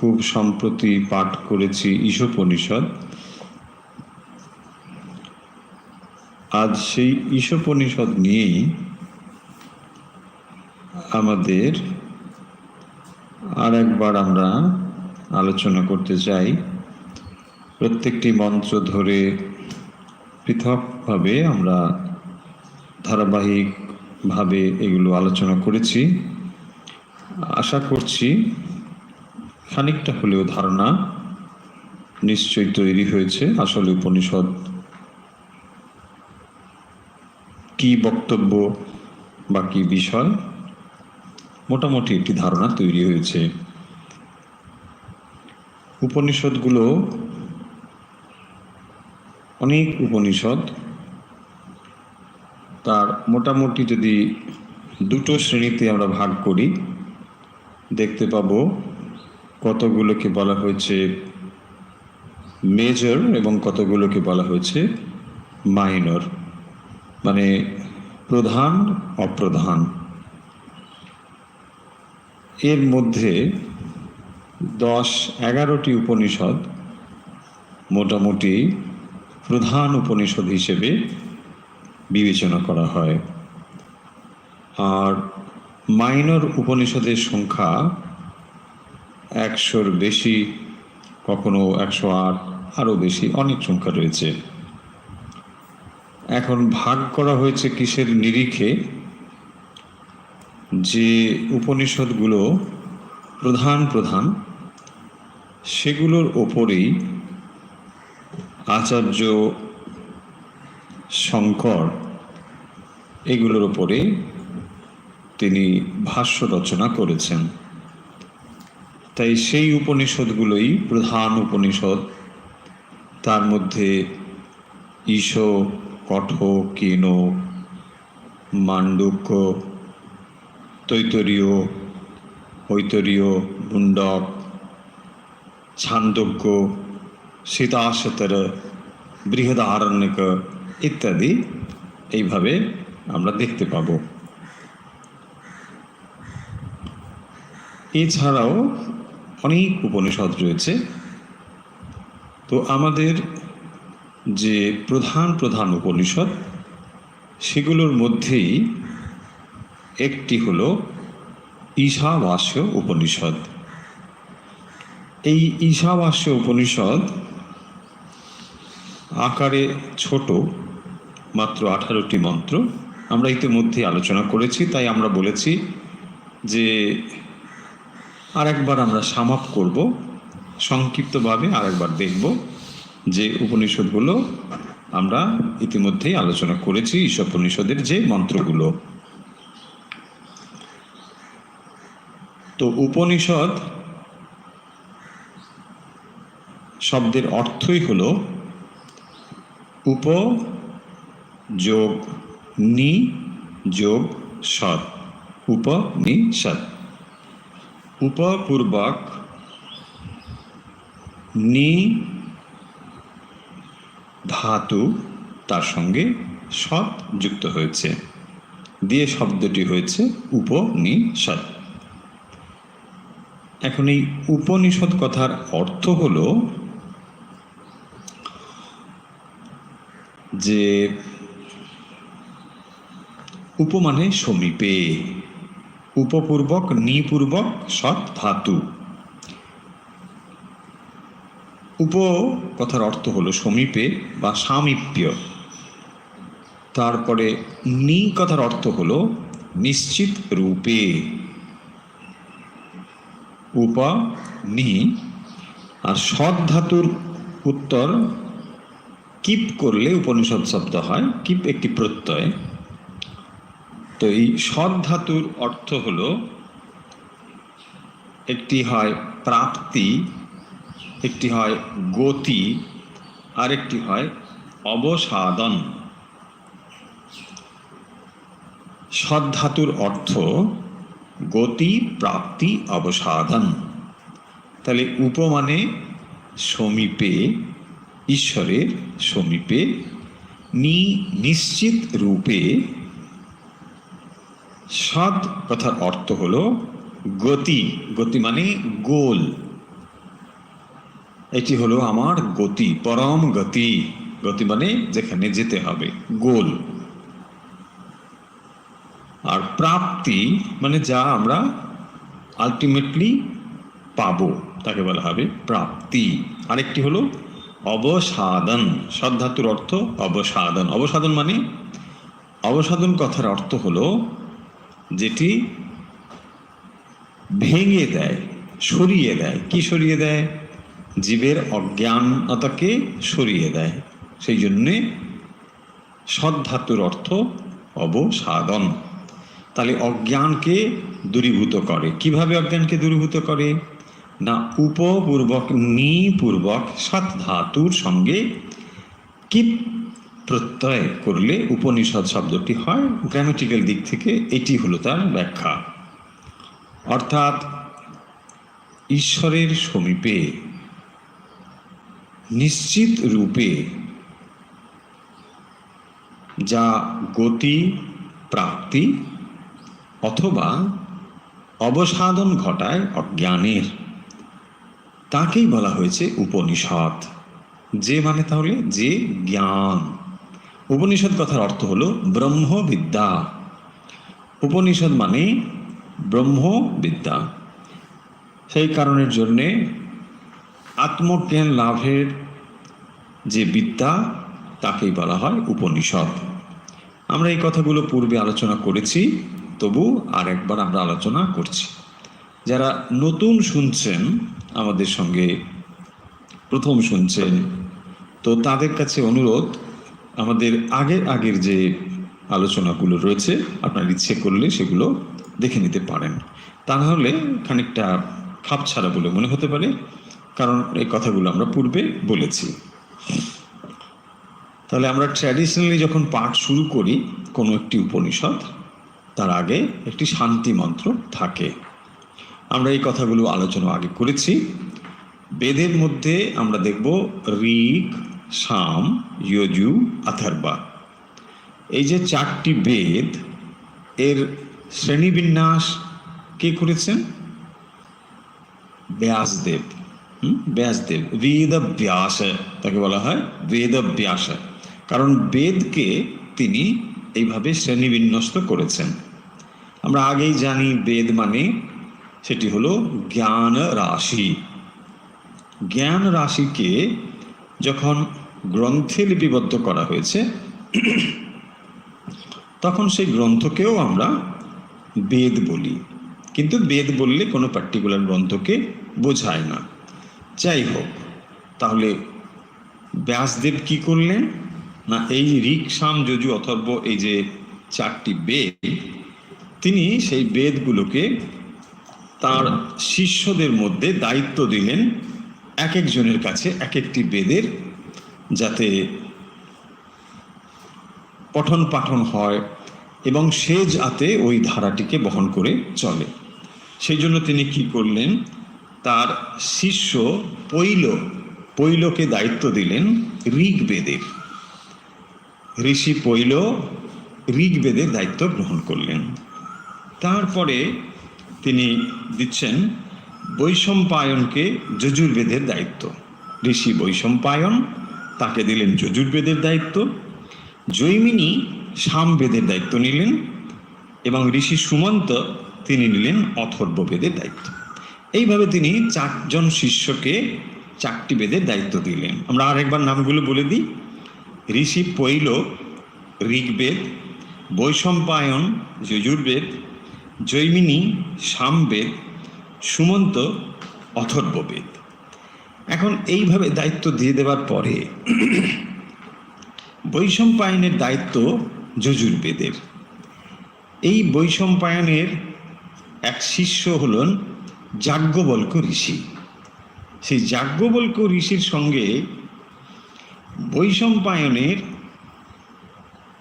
খুব সম্প্রতি পাঠ করেছি ঈশোপনিষদ। আজ সেই ঈশোপনিষদ নিয়েই আমাদের আর একবার আমরা আলোচনা করতে চাই। প্রত্যেকটি মন্ত্র ধরে পৃথকভাবে আমরা ধারাবাহিকভাবে এগুলো আলোচনা করেছি। আশা করছি খানিকটা হলেও ধারণা নিশ্চয়ই তৈরি হয়েছে আসলে উপনিষদ কি বক্তব্য বা কি বিষয়, মোটামুটি একটি ধারণা তৈরি হয়েছে। উপনিষদগুলো অনেক উপনিষদ, তার মোটামুটি যদি দুটো শ্রেণীতে আমরা ভাগ করি দেখতে পাবো কতগুলোকে বলা হয়েছে মেজর এবং কতগুলোকে বলা হয়েছে মাইনর, মানে প্রধান অপ্রধান। এর মধ্যে 10-11টি উপনিষদ মোটামুটি প্রধান উপনিষদ হিসেবে বিবেচনা করা হয়, আর মাইনর উপনিষদের সংখ্যা 100-র বেশি, কখনো 108, আরও বেশি, অনেক সংখ্যা রয়েছে। এখন ভাগ করা হয়েছে কিসের নিরিখে? যে উপনিষদগুলো প্রধান প্রধান সেগুলোর ওপরেই আচার্য শঙ্কর এগুলোর ওপরে তিনি ভাষ্য রচনা করেছেন। তাই সেই উপনিষদগুলোই প্রধান উপনিষদ। তার মধ্যে ঈশো, কঠ, কেন, মান্ডুক্য, তৈতরীয়, ঐতরীয়, মুণ্ডক, ছান্দোগ্য, সীতাশতর, বৃহদারণ্যক ইত্যাদি এইভাবে আমরা দেখতে পাব। এছাড়াও অনেক উপনিষদ রয়েছে। তো আমাদের যে প্রধান প্রধান উপনিষদ সেগুলোর মধ্যেই একটি হলো ঈশাবাস্য উপনিষদ। এই ঈশাবাস্য উপনিষদ আকারে ছোট, মাত্র 18টি মন্ত্র। আমরা ইতিমধ্যে আলোচনা করেছি, তাই আমরা বলেছি যে আরেকবার আমরা সামাপ করব, সংক্ষিপ্তভাবে আরেকবার দেখব যে উপনিষদগুলো আমরা ইতিমধ্যেই আলোচনা করেছি, ঈশোপনিষদের যে মন্ত্রগুলো। তো উপনিষদ শব্দের অর্থই হলো উপ যোগ নি যোগ সৎ, উপনিষদ। উপপূর্বক নি ধাতু তার সঙ্গে সৎ যুক্ত হয়েছে, দিয়ে শব্দটি হয়েছে উপনিষদ। এখন এই উপনিষদ কথার অর্থ হলো যে উপ মানে সমীপে, উপপূর্বক নিপূর্বক সৎ ধাতু। উপ কথার অর্থ হলো সমীপে বা সামীপ্য। তারপরে নি কথার অর্থ হলো নিশ্চিত রূপে, উপ নি। আর সৎ ধাতুর উত্তর কিপ করলে উপনিষদ শব্দ হয়। কিপ একটি প্রত্যয়। তো এই সৎ ধাতুর অর্থ হলো একটি হয় প্রাপ্তি, একটি হয় গতি, আর একটি হয় অবসাদন। সৎ ধাতুর অর্থ গতি, প্রাপ্তি, অবসাদন। তাহলে উপ মানে সমীপে, ঈশ্বরের সমীপে, নি নিশ্চিত রূপে। সৎ কথার অর্থ হলো গতি, গতি মানে গোল, এটি হলো আমার গতি, পরম গতি। গতি মানে যেখানে যেতে হবে, গোল। আর প্রাপ্তি মানে যা আমরা আলটিমেটলি পাবো তাকে বলা হবে প্রাপ্তি। আরেকটি হলো অবসাদন। সদ্ধাতুর অর্থ অবসাদন। অবসাদন মানে, অবসাদন কথার অর্থ হলো যেটি ভেঙে দেয়, সরিয়ে দেয়। কি সরিয়ে দেয়? জীবের অজ্ঞানতাকে সরিয়ে দেয়। সেই জন্যে সদ্ধাতুর অর্থ অবসাদন। তাহলে অজ্ঞানকে দূরীভূত করে। কিভাবে অজ্ঞানকে দূরীভূত করে? না উপপূর্বক নিপূর্বক সৎ ধাতুর সঙ্গে কিপ প্রত্যয় করলে উপনিষদ শব্দটি হয়। গ্রামেটিক্যাল দিক থেকে এটি হলো তার ব্যাখ্যা। অর্থাৎ ঈশ্বরের সমীপে নিশ্চিত রূপে যা গতি, প্রাপ্তি অথবা অবসাদন ঘটায় অজ্ঞানের, তাকেই বলা হয়েছে উপনিষদ। যে মানে তাহলে যে জ্ঞান। উপনিষদ কথার অর্থ হলো ব্রহ্মবিদ্যা। উপনিষদ মানে ব্রহ্মবিদ্যা। সেই কারণের জন্যে আত্মজ্ঞান লাভের যে বিদ্যা তাকেই বলা হয় উপনিষদ। আমরা এই কথাগুলো পূর্বে আলোচনা করেছি, তবু আর একবার আমরা আলোচনা করছি। যারা নতুন শুনছেন, আমাদের সঙ্গে প্রথম শুনছেন, তো তাদের কাছে অনুরোধ, আমাদের আগের যে আলোচনাগুলো রয়েছে আপনার ইচ্ছে করলে সেগুলো দেখে নিতে পারেন। তা নাহলে খানিকটা খাপ ছাড়া বলে মনে হতে পারে, কারণ এই কথাগুলো আমরা পূর্বে বলেছি। তাহলে আমরা ট্র্যাডিশনালি যখন পাঠ শুরু করি কোনো একটি উপনিষদ, তার আগে একটি শান্তি মন্ত্র থাকে। আমরা এই কথাগুলো আলোচনা আগে করেছি। বেদের মধ্যে আমরা দেখব ঋক, সাম, যজু, অথর্বা, এই যে চারটি বেদ, এর শ্রেণীবিন্যাস কে করেছেন? ব্যাসদেব। ব্যাসদেব, বেদ ব্যাস তাকে বলা হয়, বেদ ব্যাস। কারণ বেদকে তিনি এইভাবে শ্রেণীবিন্যস্ত করেছেন। আমরা আগেই জানি বেদ মানে সেটি হলো জ্ঞান রাশি। জ্ঞান রাশিকে যখন গ্রন্থে লিপিবদ্ধ করা হয়েছে, তখন সেই গ্রন্থকেও আমরা বেদ বলি। কিন্তু বেদ বললে কোনো পার্টিকুলার গ্রন্থকে বোঝায় না। যাই হোক, তাহলে ব্যাসদেব কি করলেন? না এই ঋক, সাম, যজু, অথর্ব, এই যে চারটি বেদ, তিনি সেই বেদগুলোকে তার শিষ্যদের মধ্যে দায়িত্ব দিলেন, এক একজনের কাছে এক একটি বেদের যাতে পঠন পাঠন হয় এবং সে যাতে ওই ধারাটিকে বহন করে চলে। সেই জন্য তিনি কি করলেন? তার শিষ্য পৈলকে দায়িত্ব দিলেন ঋগ্বেদের। ঋষি পৈল ঋগ্বেদের দায়িত্ব গ্রহণ করলেন। তারপরে তিনি দিচ্ছেন বৈশম্পায়নকে যজুর্বেদের দায়িত্ব। ঋষি বৈশম্পায়ন, তাকে দিলেন যজুর্বেদের দায়িত্ব। জৈমিনী সামবেদের দায়িত্ব নিলেন এবং ঋষি সুমন্ত তিনি নিলেন অথর্ববেদের দায়িত্ব। এইভাবে তিনি চারজন শিষ্যকে চারটি বেদের দায়িত্ব দিলেন। আমরা আরেকবার নামগুলো বলে দিই। ঋষি পৈল ঋগ্বেদ, বৈশম্পায়ন যজুর্বেদ, জৈমিনী সামবেদ, সুমন্ত অথর্ববেদ। এখন এইভাবে দায়িত্ব দিয়ে দেওয়ার পরে বৈশম্পায়নের দায়িত্ব যজুর্বেদের। এই বৈশম্পায়নের এক শিষ্য হলেন যাজ্ঞবল্ক্য ঋষি। সেই যাজ্ঞবল্ক্য ঋষির সঙ্গে বৈশম্পায়নের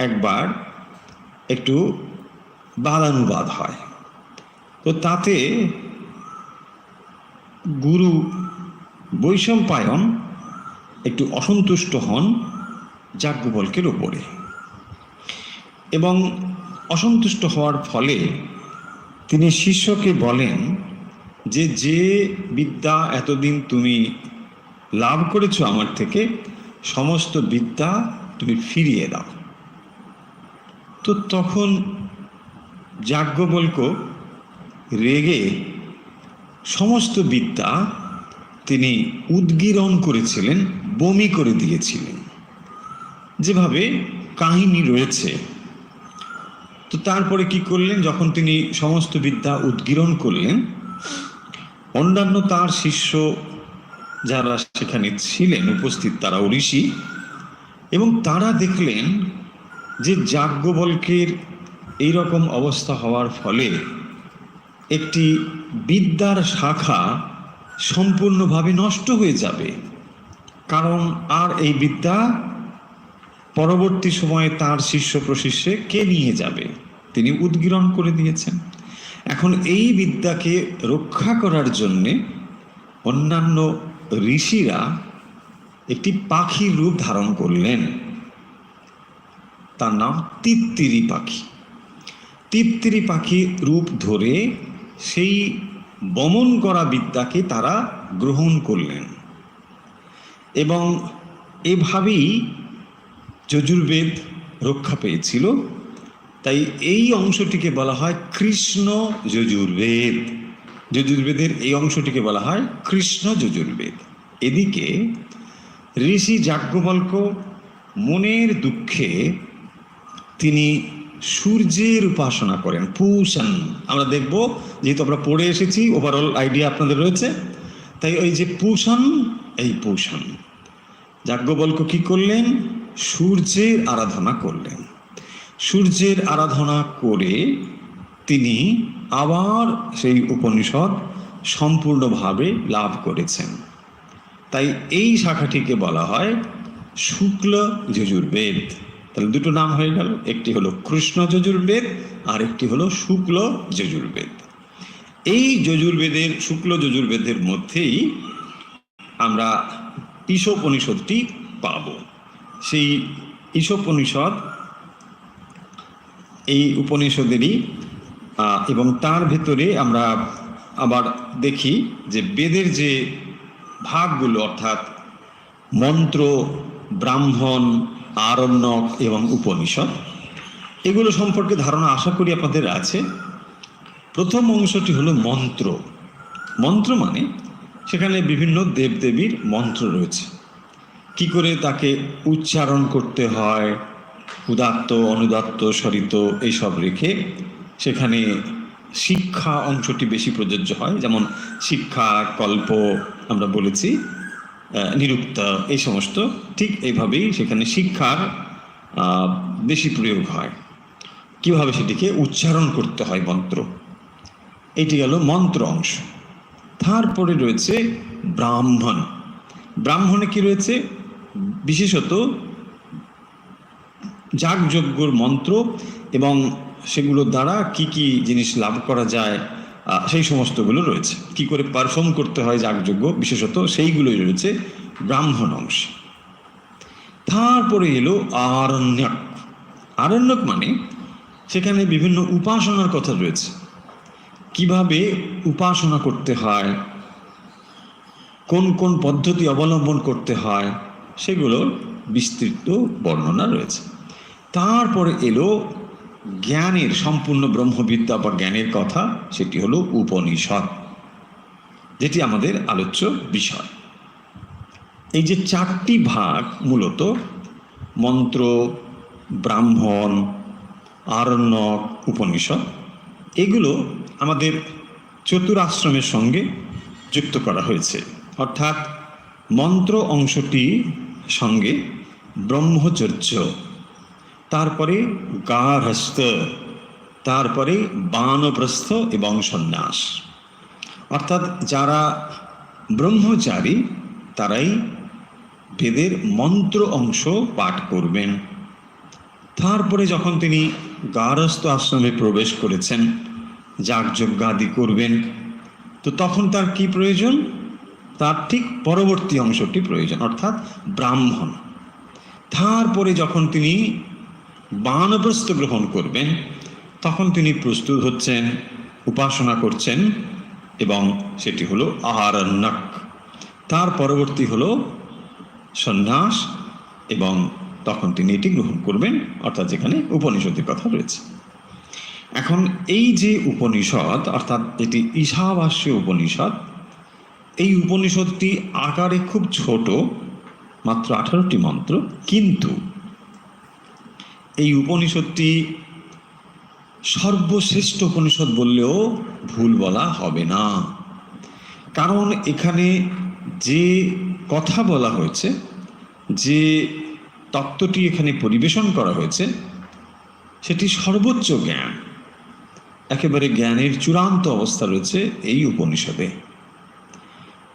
একবার একটু বাদানুবাদ হয়। তো তাতে গুরু বৈশম্পায়ন একটু অসন্তুষ্ট হন যাজ্ঞবল্ক্যের ওপরে, এবং অসন্তুষ্ট হওয়ার ফলে তিনি শিষ্যকে বলেন যে যে বিদ্যা এতদিন তুমি লাভ করেছো আমার থেকে, সমস্ত বিদ্যা তুমি ফিরিয়ে দাও। তো তখন যাজ্ঞবল্ক্য রেগে সমস্ত বিদ্যা তিনি উদ্গীরণ করেছিলেন, বমি করে দিয়েছিলেন, যেভাবে কাহিনী রয়েছে। তো তারপরে কি করলেন, যখন তিনি সমস্ত বিদ্যা উদ্গীরণ করলেন, অন্যান্য তার শিষ্য যারা সেখানে ছিলেন উপস্থিত, তারা ঋষি, এবং তারা দেখলেন যে যাজ্ঞবল্ক্যের এইরকম অবস্থা হওয়ার ফলে একটি বিদ্যার শাখা সম্পূর্ণভাবে নষ্ট হয়ে যাবে, কারণ আর এই বিদ্যা পরবর্তী সময়ে তার শিষ্য প্রশিষ্যে কে নিয়ে যাবে, তিনি উদ্গীরণ করে দিয়েছেন। এখন এই বিদ্যাকে রক্ষা করার জন্যে অন্যান্য ঋষিরা একটি পাখির রূপ ধারণ করলেন, তার নাম তিত্তিরি পাখি। তিত্তিরি পাখির রূপ ধরে সেই বমন করা বিদ্যাকে তারা গ্রহণ করলেন, এবং এভাবেই যজুর্বেদ রক্ষা পেয়েছিল। তাই এই অংশটিকে বলা হয় কৃষ্ণ যজুর্বেদ। যজুর্বেদের এই অংশটিকে বলা হয় কৃষ্ণ যজুর্বেদ। এদিকে ঋষি যাজ্ঞবল্ক্য মনের দুঃখে তিনি সূর্যের উপাসনা করেন, পূষণ। আমরা দেখব, যেহেতু আমরা পড়ে এসেছি, ওভারঅল আইডিয়া আপনাদের রয়েছে, তাই ওই যে পূষণ, এই পূষণ যাজ্ঞবল্ক্য কি করলেন, সূর্যের আরাধনা করলেন। সূর্যের আরাধনা করে তিনি আবার সেই উপনিষদ সম্পূর্ণভাবে লাভ করেছেন। তাই এই শাখাটিকে বলা হয় শুক্ল যজুর্বেদ। তাহলে দুটো নাম হয়ে গেল, একটি হলো কৃষ্ণ যজুর্বেদ আর একটি হলো শুক্ল যজুর্বেদ। এই যজুর্বেদের, শুক্ল যজুর্বেদের মধ্যেই আমরা ঈশোপনিষদটি পাব। সেই ঈশোপনিষদ এই উপনিষদেরই, এবং তার ভেতরে আমরা আবার দেখি যে বেদের যে ভাগগুলো, অর্থাৎ মন্ত্র, ব্রাহ্মণ, আরণ্যক এবং উপনিষদ, এগুলো সম্পর্কে ধারণা আশা করি আপনাদের আছে। প্রথম অংশটি হলো মন্ত্র। মন্ত্র মানে সেখানে বিভিন্ন দেবদেবীর মন্ত্র রয়েছে, কি করে তাকে উচ্চারণ করতে হয়, উদাত্ত, অনুদাত্ত, স্বরিত এইসব রেখে সেখানে শিক্ষা অংশটি বেশি প্রযোজ্য হয়। যেমন শিক্ষা, কল্প আমরা বলেছি, নিরুক্ত, এই সমস্ত ঠিক এইভাবেই সেখানে শিক্ষার বেশি প্রয়োগ হয়, কিভাবে সেটিকে উচ্চারণ করতে হয় মন্ত্র। এটি গেল মন্ত্র অংশ। তারপরে রয়েছে ব্রাহ্মণ। ব্রাহ্মণে কি রয়েছে, বিশেষত যাগযজ্ঞর মন্ত্র এবং সেগুলোর দ্বারা কি কি জিনিস লাভ করা যায় সেই সমস্তগুলো রয়েছে, কি করে পারফর্ম করতে হয় যাগযজ্ঞ, বিশেষত সেইগুলোই রয়েছে ব্রাহ্মণ অংশে। তারপরে এলো আরণ্যক। আরণ্যক মানে সেখানে বিভিন্ন উপাসনার কথা রয়েছে, কিভাবে উপাসনা করতে হয়, কোন কোন পদ্ধতি অবলম্বন করতে হয়, সেগুলোর বিস্তৃত বর্ণনা রয়েছে। তারপরে এলো জ্ঞানের, সম্পূর্ণ ব্রহ্মবিদ্যা বা জ্ঞানের কথা, সেটি হলো উপনিষদ, যেটি আমাদের আলোচ্য বিষয়। এই যে চারটি ভাগ, মূলত মন্ত্র, ব্রাহ্মণ, আরণ্যক, উপনিষদ, এগুলো আমাদের চতুরাশ্রমের সঙ্গে যুক্ত করা হয়েছে। অর্থাৎ মন্ত্র অংশটি সঙ্গে ব্রহ্মচর্য, তারপরে গার্হস্থ, তারপরে বানপ্রস্থ এবং সন্ন্যাস। অর্থাৎ যারা ব্রহ্মচারী তারাই বেদের মন্ত্র অংশ পাঠ করবেন। তারপরে যখন তিনি গার্হস্থ আশ্রমে প্রবেশ করেছেন, যাগযজ্ঞাদি করবেন, তো তখন তার কি প্রয়োজন, তার ঠিক পরবর্তী অংশটি প্রয়োজন, অর্থাৎ ব্রাহ্মণ। তারপরে যখন তিনি বানপ্রস্থ গ্রহণ করবেন, তখন তিনি প্রস্তুত হচ্ছেন, উপাসনা করছেন, এবং সেটি হলো আরণ্যক। তার পরবর্তী হলো সন্ন্যাস, এবং তখন তিনি এটি গ্রহণ করবেন, অর্থাৎ যেখানে উপনিষদের কথা রয়েছে। এখন এই যে উপনিষদ, অর্থাৎ এটি ঈশাবাস্য উপনিষদ, এই উপনিষদটি আকারে খুব ছোট, মাত্র 18টি মন্ত্র, কিন্তু এই উপনিষদটি সর্বশ্রেষ্ঠ উপনিষদ বললেও ভুল বলা হবে না। কারণ এখানে যে কথা বলা হয়েছে, যে তত্ত্বটি এখানে পরিবেশন করা হয়েছে, সেটি সর্বোচ্চ জ্ঞান, একেবারে জ্ঞানের চূড়ান্ত অবস্থা রয়েছে এই উপনিষদে।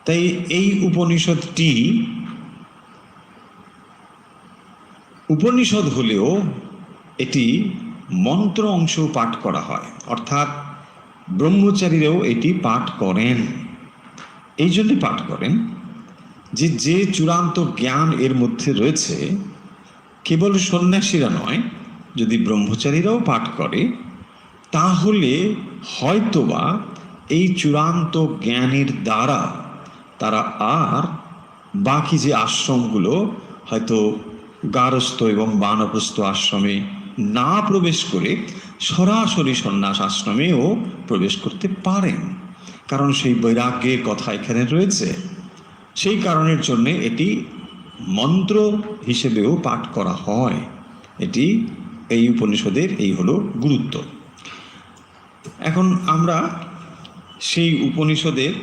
তাই এই উপনিষদটি উপনিষদ হলেও এটি মন্ত্র অংশ পাঠ করা হয়, অর্থাৎ ব্রহ্মচারীরাও এটি পাঠ করেন। এই জন্য পাঠ করেন যে যে চূড়ান্ত জ্ঞান এর মধ্যে রয়েছে, কেবল সন্ন্যাসীরা নয়, যদি ব্রহ্মচারীরাও পাঠ করে তাহলে হয়তোবা এই চূড়ান্ত জ্ঞানের দ্বারা তারা আর বাকি যে আশ্রমগুলো, হয়তো গারস্থ এবং বানপ্রস্থ আশ্রমে না প্রবেশ করে সরাসরি সন্ন্যাস আশ্রমেও প্রবেশ করতে পারেন, কারণ সেই বৈরাগ্যের কথা এখানে রয়েছে। সেই কারণের জন্যে এটি মন্ত্র হিসেবেও পাঠ করা হয়। এটি এই উপনিষদের এই হলো গুরুত্ব। এখন আমরা সেই উপনিষদের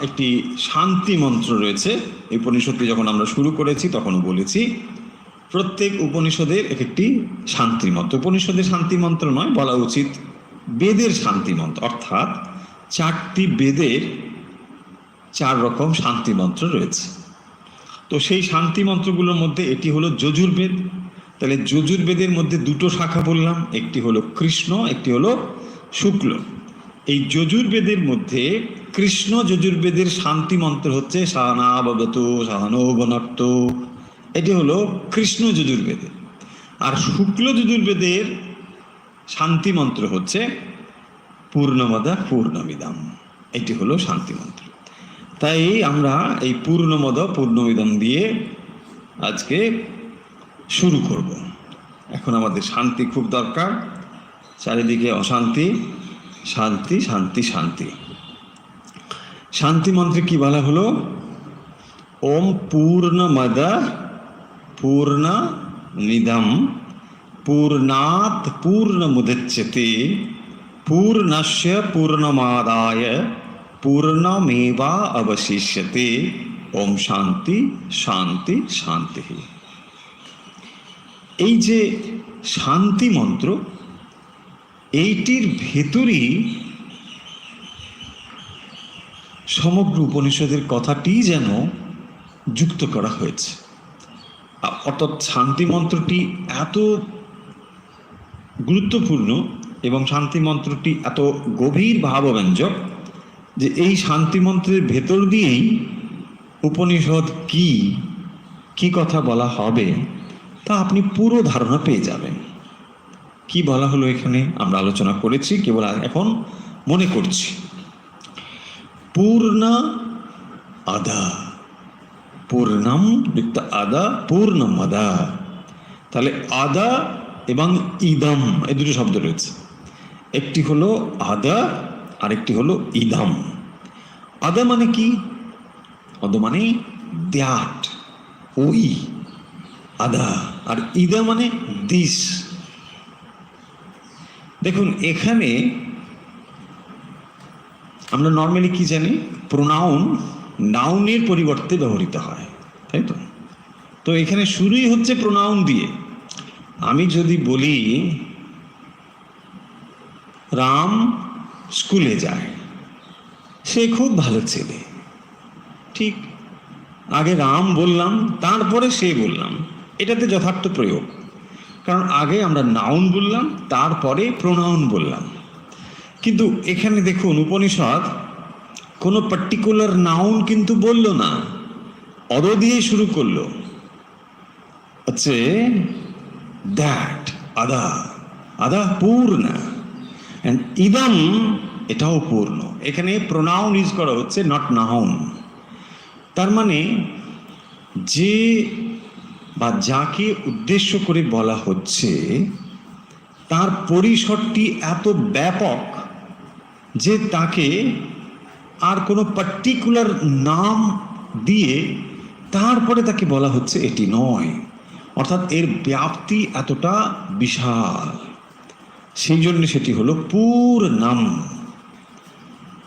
একটি শান্তি মন্ত্র রয়েছে। এই উপনিষদটি যখন আমরা শুরু করেছি তখনও বলেছি, প্রত্যেক উপনিষদের এক একটি শান্তি মন্ত্র। উপনিষদের শান্তি মন্ত্র নয়, বলা উচিত বেদের শান্তি মন্ত্র, অর্থাৎ 4টি বেদের 4 রকম শান্তি মন্ত্র রয়েছে। তো সেই শান্তি মন্ত্রগুলোর মধ্যে এটি হলো যজুর্বেদ। তাহলে যজুর্বেদের মধ্যে 2টো শাখা বললাম, একটি হলো কৃষ্ণ, একটি হলো শুক্ল। এই যজুর্বেদের মধ্যে কৃষ্ণ যজুর্বেদের শান্তি মন্ত্র হচ্ছে সাহানা ভবতু সাহানো ভুনাক্তু, এটি হলো কৃষ্ণ যজুর্বেদের। আর শুক্ল যজুর্বেদের শান্তি মন্ত্র হচ্ছে পূর্ণমদা পূর্ণমিদম, এটি হলো শান্তি মন্ত্র। তাই আমরা এই পূর্ণমদ পূর্ণমিদম দিয়ে আজকে শুরু করব। এখন আমাদের শান্তি খুব দরকার, চারিদিকে অশান্তি, শান্তি শান্তি শান্তি। শান্তি মন্ত্রে কি বলা হলো? ওম পূর্ণমদ পূর্ণমিদম পূর্ণাৎ পূর্ণমুদচ্যতে পূর্ণস্য পূর্ণমাদায় পূর্ণমেবা অবশিষ্যতে। ওম শান্তি শান্তি শান্তি। এই যে শান্তি মন্ত্র, এইটির ভেতরই সমগ্র উপনিষদের কথাটি যেন যুক্ত করা হয়েছে। অর্থাৎ শান্তি মন্ত্রটি এত গুরুত্বপূর্ণ এবং শান্তি মন্ত্রটি এত গভীর ভাবব্যঞ্জক যে এই শান্তি মন্ত্রের ভেতর দিয়েই উপনিষদ কি কথা বলা হবে তা আপনি পুরো ধারণা পেয়ে যাবেন। কি বলা হলো এখানে আমরা আলোচনা করেছি, কেবল এখন মনে করছি। পূর্ণ আদা, পূর্ণম যুক্ত আদা, পূর্ণমদা। তাহলে আদা এবং ইদম এই দুটো শব্দ রয়েছে, একটি হলো আদা আর একটি হলো ইদম। আদা মানে কি? আদা মানে দ্যাট, ওই আদা। আর ইদা মানে দিস। দেখুন এখানে আমরা নর্মালি কি জানি, প্রোনাউন নাউনের পরিবর্তে ব্যবহৃত হয়, তাই তো? তো এখানে শুরুই হচ্ছে প্রোনাউন দিয়ে। আমি যদি বলি রাম স্কুলে যায়, সে খুব ভালো ছেলে, ঠিক, আগে রাম বললাম তারপরে সে বললাম, এটাতে যথার্থ প্রয়োগ। কারণ আগে আমরা নাউন বললাম তারপরে প্রোনাউন বললাম। কিন্তু এখানে দেখুন উপনিষদ কোনো পার্টিকুলার নাউন কিন্তু বলল না, অদ দিয়ে শুরু করলো, হচ্ছে দ্যাট, আদা, আদা পূর্ণ, অ্যান্ড ইদম, এটাও পূর্ণ। এখানে প্রোনাউন ইউজ করা হচ্ছে, নট নাউন। তার মানে যে বা যাকে উদ্দেশ্য করে বলা হচ্ছে তার পরিসরটি এত ব্যাপক যে তাকে আর কোনো পার্টিকুলার নাম দিয়ে তারপরে তাকে বলা হচ্ছে এটি নয়, অর্থাৎ এর ব্যাপ্তি এতটা বিশাল, সেই জন্য সেটি হলো পূর্ণম,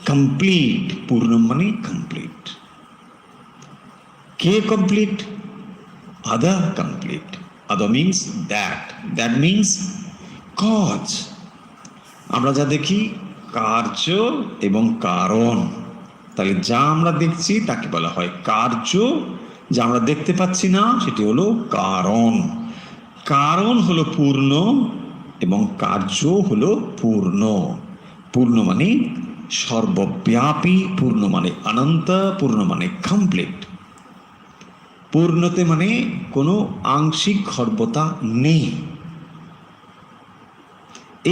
কমপ্লিট। পূর্ণম মানে কমপ্লিট। কে কমপ্লিট? আদা কমপ্লিট। আদা means that, that means cause. আমরা যা দেখি কার্য এবং কারণ, তাহলে যা আমরা দেখছি তাকে বলা হয় কার্য, যা আমরা দেখতে পাচ্ছি না সেটি হলো কারণ। কারণ হলো পূর্ণ এবং কার্য হলো পূর্ণ। পূর্ণ মানে সর্বব্যাপী, পূর্ণ মানে অনন্ত, পূর্ণ মানে কমপ্লিট। পূর্ণতে মানে কোনো আংশিক খর্বতা নেই।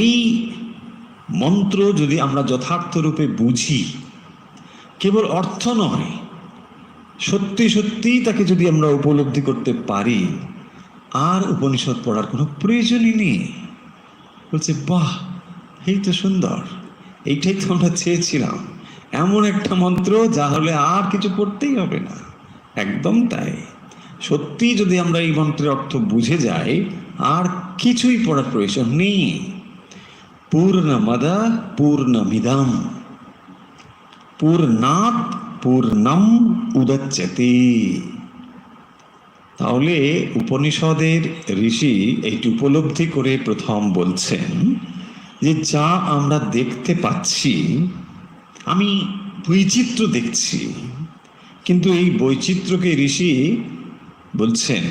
এই মন্ত্র যদি আমরা যথার্থ রূপে বুঝি, কেবল অর্থ নয়, সত্যি সত্যি তাকে যদি আমরা উপলব্ধি করতে পারি, আর উপনিষদ পড়ার কোনো প্রয়োজনই নেই। বলছে বাহ, এই তো সুন্দর, এইটাই তো আমরা চেয়েছিলাম, এমন একটা মন্ত্র যা হলে আর কিছু পড়তেই হবে না। একদম তাই। সত্যি যদি আমরা এই মন্ত্রের অর্থ বুঝে যাই, আর কিছুই পড়ার প্রয়োজন নেই। পূর্ণমদ পূর্ণমিদম পূর্ণাৎ পূর্ণম উদচ্যতে। তাহলে উপনিষদের ঋষি এইটি উপলব্ধি করে প্রথম বলছেন যে যা আমরা দেখতে পাচ্ছি, আমি বৈচিত্র্য দেখছি, কিন্তু এই বৈচিত্র্যকে ঋষি বলছেন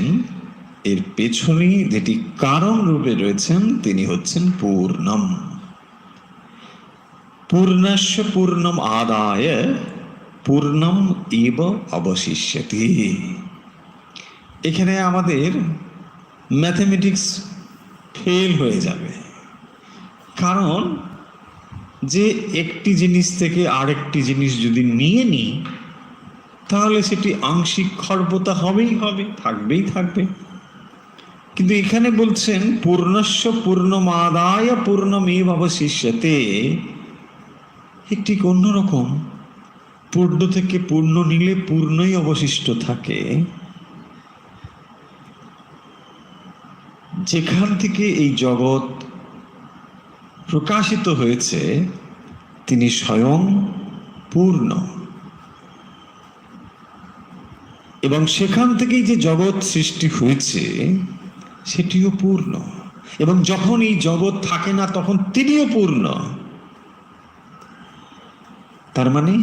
এর পেছনে যেটি কারণ রূপে রয়েছেন তিনি হচ্ছেন পূর্ণম। পূর্ণস্য পূর্ণম আদায় পূর্ণম এব অবশিষ্যতে। এখানে আমাদের ম্যাথমেটিক্স ফেল হয়ে যাবে, কারণ যে একটি জিনিস থেকে আরেকটি জিনিস যদি নিয়ে নিই তাহলে সেটি আংশিক খর্বতা হবেই হবে, থাকবেই থাকবে। কিন্তু এখানে বলছেন পূর্ণস্য পূর্ণমাদায় পূর্ণমেব অবশিষ্যতে, একটি অন্যরকম। পূর্ণ থেকে পূর্ণ নিলে পূর্ণই অবশিষ্ট থাকে। যেখান থেকে এই জগৎ প্রকাশিত হয়েছে তিনি স্বয়ং পূর্ণ, এবং সেখান থেকেই যে জগৎ সৃষ্টি হয়েছে সেটিও পূর্ণ, এবং যখন এই জগৎ থাকে না তখন তিনিও পূর্ণ। তার মানে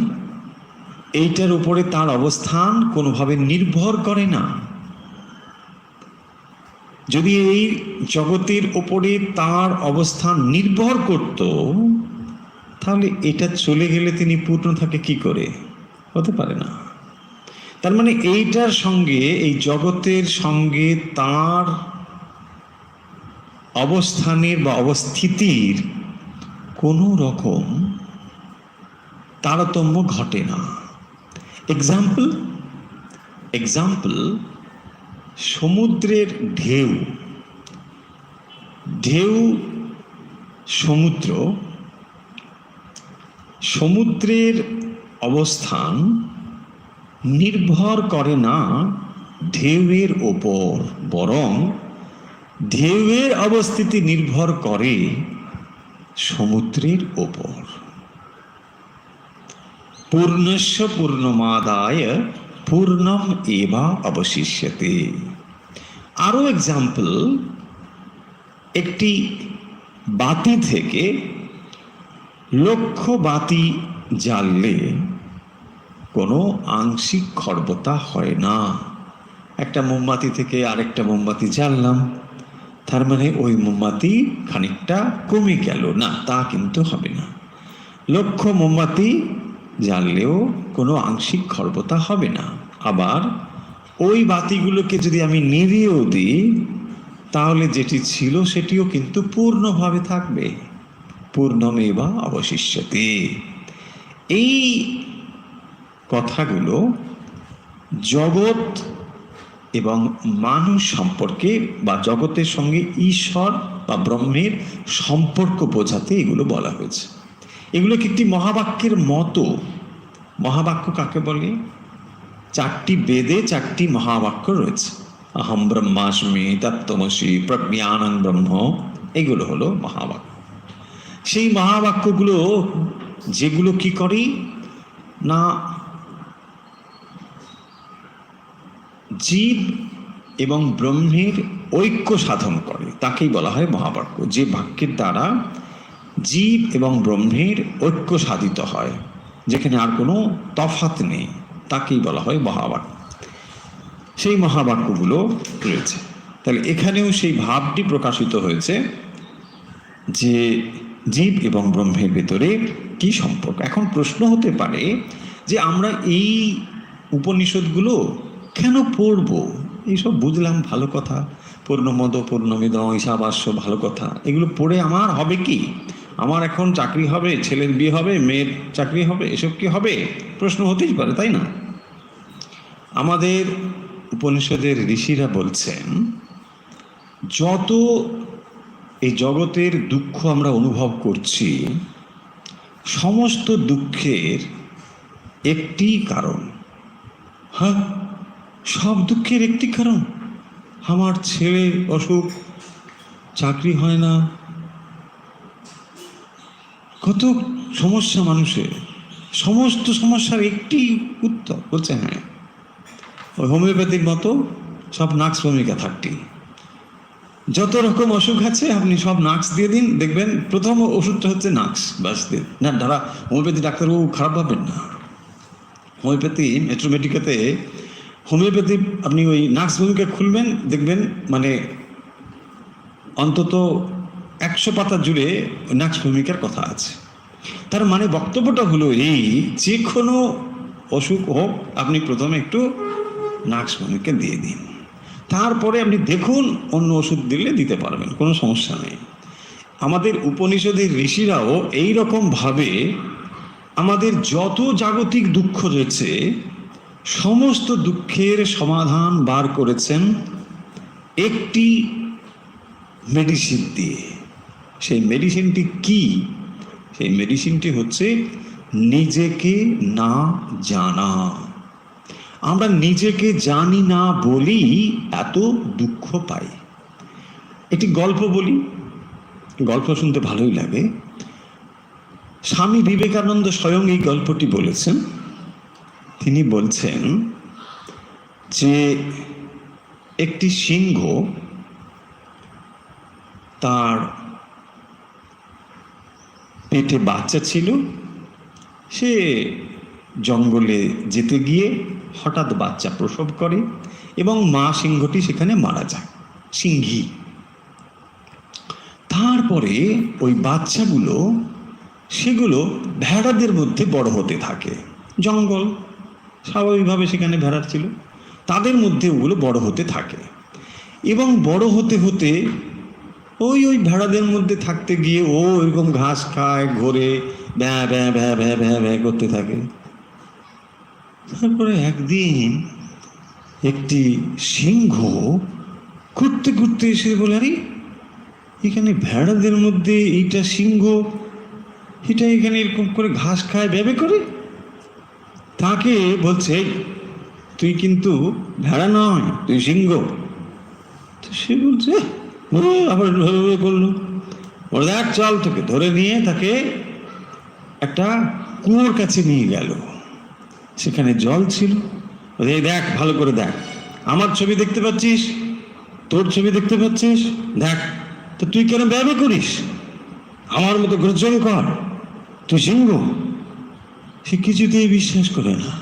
এইটার উপরে তার অবস্থান কোনোভাবে নির্ভর করে না। যদি এই জগতের উপরে তার অবস্থান নির্ভর করত তাহলে এটা চলে গেলে তিনি পূর্ণ থাকে কি করে? হতে পারে না। তার মানে এইটার সঙ্গে, এই জগতের সঙ্গে তার অবস্থানের বা অবস্থিতির কোনো রকম তারতম্য ঘটে না। এক্সাম্পল, সমুদ্রের ঢেউ, সমুদ্রের অবস্থান নির্ভর করে না ঢেউয়ের ওপর, বরং ঢেউয়ের অবস্থিতি নির্ভর করে সমুদ্রের ওপর। পূর্ণস্য পূর্ণমাদায় পূর্ণম এবা অবশিষ্যতে। আরো এক্সাম্পল, একটি বাতি থেকে লক্ষ বাতি জ্বাললে কোনো আংশিক খর্বতা হয় না। একটা মোমবাতি থেকে আরেকটা মোমবাতি জ্বাললাম, তার মানে ওই মোমবাতি খানিকটা কমে গেল না, তা কিন্তু হবে না। লক্ষ মোমবাতি জ্বাললেও কোনো আংশিক খর্বতা হবে না। আবার ওই বাতিগুলোকে যদি আমি নিভিয়েও দিই তাহলে যেটি ছিল সেটিও কিন্তু পূর্ণভাবে থাকবে। পূর্ণমেবা অবশিষ্যতে। এই কথাগুলো জগৎ এবং মানুষ সম্পর্কে বা জগতের সঙ্গে ঈশ্বর বা ব্রহ্মের সম্পর্ক বোঝাতে এগুলো বলা হয়েছে। এগুলো একটি মহাবাক্যের মতো। মহাবাক্য কাকে বলে? 4টি বেদে 4টি মহাবাক্য রয়েছে। অহম ব্রহ্মাস্মি, তত্ত্বমসি, প্রজ্ঞানং ব্রহ্ম, এগুলো হলো মহাবাক্য। সেই মহাবাক্যগুলো যেগুলো কি করে না, জীব এবং ব্রহ্মের ঐক্য সাধন করে, তাকেই বলা হয় মহাবাক্য। যে বাক্যের দ্বারা জীব এবং ব্রহ্মের ঐক্য সাধিত হয়, যেখানে আর কোনো তফাৎ নেই, তাকেই বলা হয় মহাবাক্য। সেই মহাবাক্যগুলো রয়েছে। তাহলে এখানেও সেই ভাবটি প্রকাশিত হয়েছে যে জীব এবং ব্রহ্মের ভেতরে কি সম্পর্ক। এখন প্রশ্ন হতে পারে যে আমরা এই উপনিষদগুলো কেন পড়ব? এইসব বুঝলাম, ভালো কথা, পূর্ণমদ পূর্ণমিদ ঈশাবাস্য, ভালো কথা। এগুলো পড়ে আমার হবে কি? আমার এখন চাকরি হবে, ছেলের বিয়ে হবে, মেয়ের চাকরি হবে, এসব কি হবে? প্রশ্ন হতেই পারে, তাই না? আমাদের উপনিষদের ঋষিরা বলছেন, যত এই জগতের দুঃখ আমরা অনুভব করছি, সমস্ত দুঃখের একটি কারণ। হ্যাঁ, সব দুঃখের একটি কারণ। আমার ছেলে অসুখ, চাকরি হয় না, কত সমস্যা মানুষের, সমস্ত সমস্যার একটি উত্তর বলছে হ্যাঁ, ওই হোমিওপ্যাথির মতো সব নাক্স ভূমিকা থাকটি। যত রকম অসুখ আছে আপনি সব নাক্স দিয়ে দিন, দেখবেন প্রথম ওষুধটা হচ্ছে নাক্স, ব্যাস দিন। না যারা হোমিওপ্যাথি ডাক্তারবাবু খারাপ ভাববেন না, হোমিওপ্যাথি মেট্রোমেটিকাতে হোমিওপ্যাথি আপনি ওই নাক্স ভূমিকা খুলবেন, দেখবেন মানে অন্তত 100 পাতা জুড়ে নাক্স ভূমিকার কথা আছে। তার মানে বক্তব্যটা হলো এই, যে কোনো অসুখ হোক আপনি প্রথমে একটু নাক্স ভূমিকা দিয়ে দিন, তারপরে আপনি দেখুন অন্য ওষুধ দিলে দিতে পারবেন, কোনো সমস্যা নেই। আমাদের উপনিষদের ঋষিরাও এই রকম ভাবে আমাদের যত জাগতিক দুঃখ রয়েছে সমস্ত দুঃখের সমাধান বার করেছেন একটি মেডিসিন দিয়ে। সেই মেডিসিনটি কি? সেই মেডিসিনটি হচ্ছে নিজেকে না জানা। আমরা নিজেকে জানি না বলেই এত দুঃখ পাই। একটি গল্প বলি, গল্প শুনতে ভালোই লাগে। স্বামী বিবেকানন্দ স্বয়ং এই গল্পটি বলেছেন। তিনি বলছেন যে একটি সিংহ তার পেটে বাচ্চা ছিল, সে জঙ্গলে যেতে গিয়ে হঠাৎ বাচ্চা প্রসব করে এবং মা সিংহটি সেখানে মারা যায়, সিংহী। তারপরে ওই বাচ্চাগুলো সেগুলো ভেড়াদের মধ্যে বড় হতে থাকে। জঙ্গল, স্বাভাবিকভাবে সেখানে ভেড়া ছিল, তাদের মধ্যে ওগুলো বড় হতে থাকে এবং বড় হতে হতে ওই ভেড়াদের মধ্যে থাকতে গিয়ে ও এরকম ঘাস খায়, ঘোরে, ভ্যাঁ ভ্যাঁ ভ্যাঁ ভ্যাঁ ভ্যাঁ ভ্যাঁ করতে থাকে। তারপরে একদিন একটি সিংহ ঘুরতে ঘুরতে এসে বলে, আরে এখানে ভেড়াদের মধ্যে এইটা সিংহ, এটা এখানে এরকম করে ঘাস খায়, ভেবে করে। তাকে বলছে, তুই কিন্তু ভেড়া নয়, তুই সিংহ। তো সে বলছে, আবার করলো, বলে দেখ চল, তোকে ধরে নিয়ে তাকে একটা কুয়োর কাছে নিয়ে গেল। সেখানে জল ছিল। এই দেখ, ভালো করে দেখ, আমার ছবি দেখতে পাচ্ছিস, তোর ছবি দেখতে পাচ্ছিস, দেখ তো তুই কেন ব্যবহার করিস, আমার মতো গর্জন কর, তুই সিংহ। সে কিছুতেই বিশ্বাস করে না।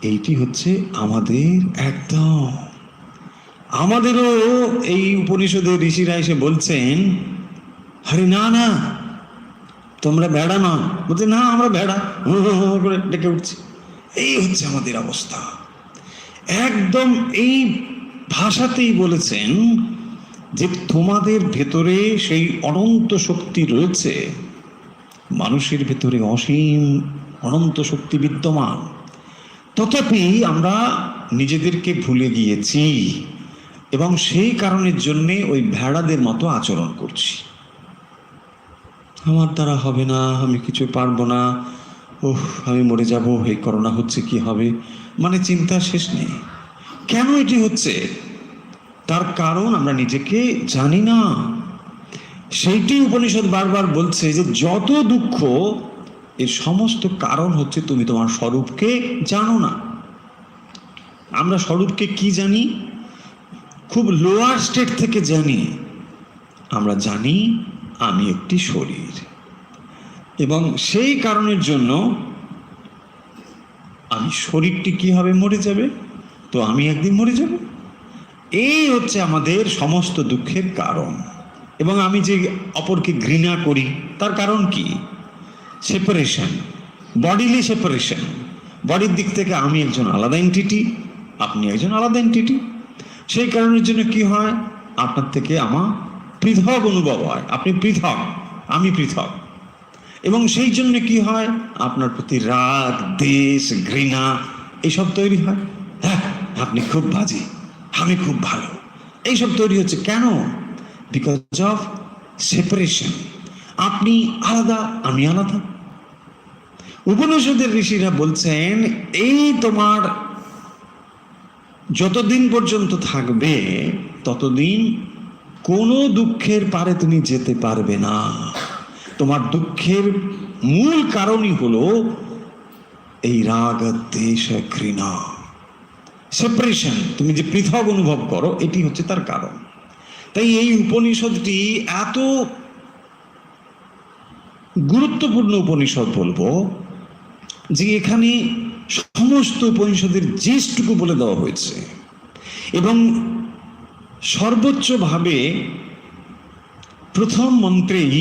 এইটি হচ্ছে আমাদের একদম, আমাদেরও এই উপনিষদের ঋষিরা এসে বলছেন, আরে না না, তোমরা ভেড়া না। বলছে না, আমরা ভেড়া করে ডেকে উঠছি। এই হচ্ছে আমাদের অবস্থা। একদম এই ভাষাতেই বলেছেন যে তোমাদের ভেতরে সেই অনন্ত শক্তি রয়েছে মানুষের ভেতরে অসীম অনন্ত শক্তি বিদ্যমান, তথাপি আমরা নিজেদেরকে ভুলে গিয়েছি এবং সেই কারণের জন্যে ওই ভেড়াদের মতো আচরণ করছি। আমার দ্বারা হবে না, আমি কিছু পারবো না, ওহ আমি মরে যাব, এই করোনা হচ্ছে কি হবে, মানে চিন্তা শেষ নেই। কেন এটি হচ্ছে? তার কারণ আমরা নিজেকে জানি না। সেইটি উপনিষদ বারবার বলছে যে যত দুঃখ, এর সমস্ত কারণ হচ্ছে তুমি তোমার স্বরূপকে জানো না। আমরা স্বরূপকে কি জানি? খুব লোয়ার স্টেট থেকে জানি। আমরা জানি আমি একটি শরীর, এবং সেই কারণের জন্য আমি শরীরটি কি হবে, মরে যাবে, তো আমি একদিন মরে যাব। এই হচ্ছে আমাদের সমস্ত দুঃখের কারণ। এবং আমি যে অপরকে ঘৃণা করি তার কারণ কি? Separation, bodily separation. বডির দিক থেকে আমি একজন আলাদা এন্টিটি, আপনি একজন আলাদা এন্টিটি। সেই কারণের জন্য কি হয়, আপনার থেকে আমার পৃথক অনুভব হয়। আপনি পৃথক, আমি পৃথক, এবং সেই জন্য কি হয়, আপনার প্রতি রাগ, দ্বেষ, ঘৃণা এইসব তৈরি হয়। হ্যাঁ, আপনি খুব বাজে, আমি খুব ভালো, এইসব তৈরি হচ্ছে কেন? Because of separation. আপনি আলাদা, আমি আলাদা। উপনিষদের ঋষিরা বলছেন এই তোমার যতদিন পর্যন্ত থাকবে ততদিন কোনো দুঃখের পারে তুমি যেতে পারবে না। তোমার দুঃখের মূল কারণই হলো এই রাগ, দ্বেষ, ঘৃণা, সেপারেশন। তুমি যে পৃথক অনুভব করো, এটি হচ্ছে তার কারণ। তাই এই উপনিষদটি এত গুরুত্বপূর্ণ উপনিষদ বলবো যে এখানে সমস্ত উপনিষদের জিষ্টটুকু বলে দেওয়া হয়েছে, এবং সর্বোচ্চভাবে প্রথম মন্ত্রেই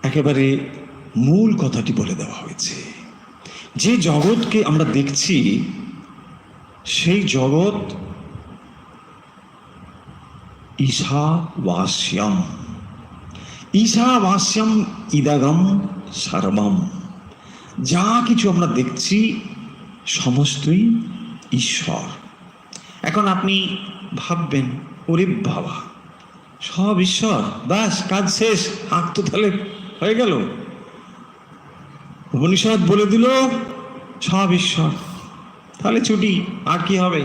একেবারে মূল কথাটি বলে দেওয়া হয়েছে। যে জগৎকে আমরা দেখছি সেই জগৎ ঈশাবাস্যম, ঈশাবাস্যম ইদাগম সর্বম। যা কিছু আমরা দেখছি সমস্তই ঈশ্বর। এখন আপনি ভাববেন, ওরে বাবা, সব ঈশ্বর, ব্যাস কাজ শেষ, আঁক তো তাহলে হয়ে গেল। উপনিষদ বলে দিল সব ঈশ্বর, তাহলে ছুটি, আর কি হবে?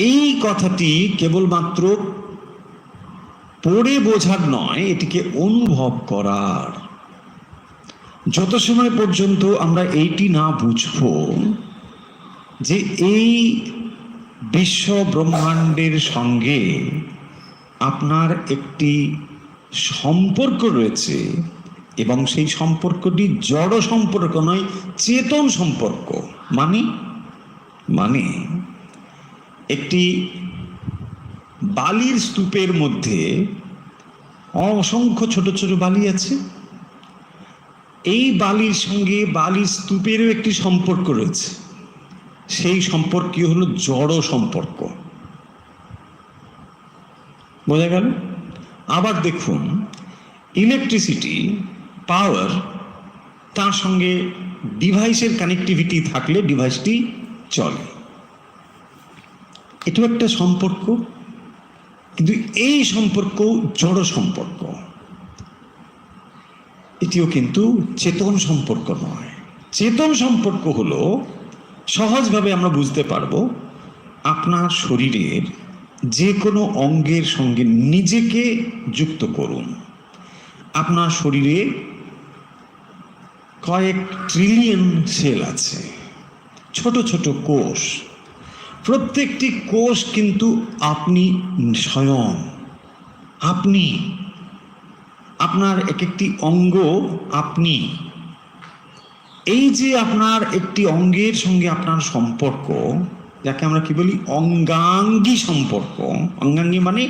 এই কথাটি কেবলমাত্র পড়ে বোঝার নয়, এটিকে অনুভব করার। যত সময় পর্যন্ত আমরা এইটি না বুঝব যে এই বিশ্ব ব্রহ্মাণ্ডের সঙ্গে আপনার একটি সম্পর্ক রয়েছে, এবং সেই সম্পর্কটি জড় সম্পর্ক নয়, চেতন সম্পর্ক। মানে একটি বালির স্তূপের মধ্যে অসংখ্য ছোট ছোট বালি আছে। এই বালির সঙ্গে বালির স্তূপেরও একটি সম্পর্ক রয়েছে। সেই সম্পর্কই হলো জড় সম্পর্ক। বোঝা গেল? আবার দেখুন, ইলেকট্রিসিটি, পাওয়ার, তার সঙ্গে ডিভাইসের কানেক্টিভিটি থাকলে ডিভাইসটি চলে, এটাও একটা সম্পর্ক। কিন্তু এই সম্পর্ক জড় সম্পর্ক, এটিও কিন্তু চেতন সম্পর্ক নয়। চেতন সম্পর্ক হলো, সহজভাবে আমরা বুঝতে পারবো, আপনার শরীরের যে কোনো অঙ্গের সঙ্গে নিজেকে যুক্ত করুন। আপনার শরীরে কয়েক ট্রিলিয়ন সেল আছে, ছোট ছোট কোষ। প্রত্যেকটি কোষ কিন্তু আপনি স্বয়ং, আপনি, আপনার এক একটি অঙ্গ আপনি। এই যে আপনার একটি অঙ্গের সঙ্গে আপনার সম্পর্ক, যাকে আমরা কি বলি অঙ্গাঙ্গী সম্পর্ক। অঙ্গাঙ্গী মানে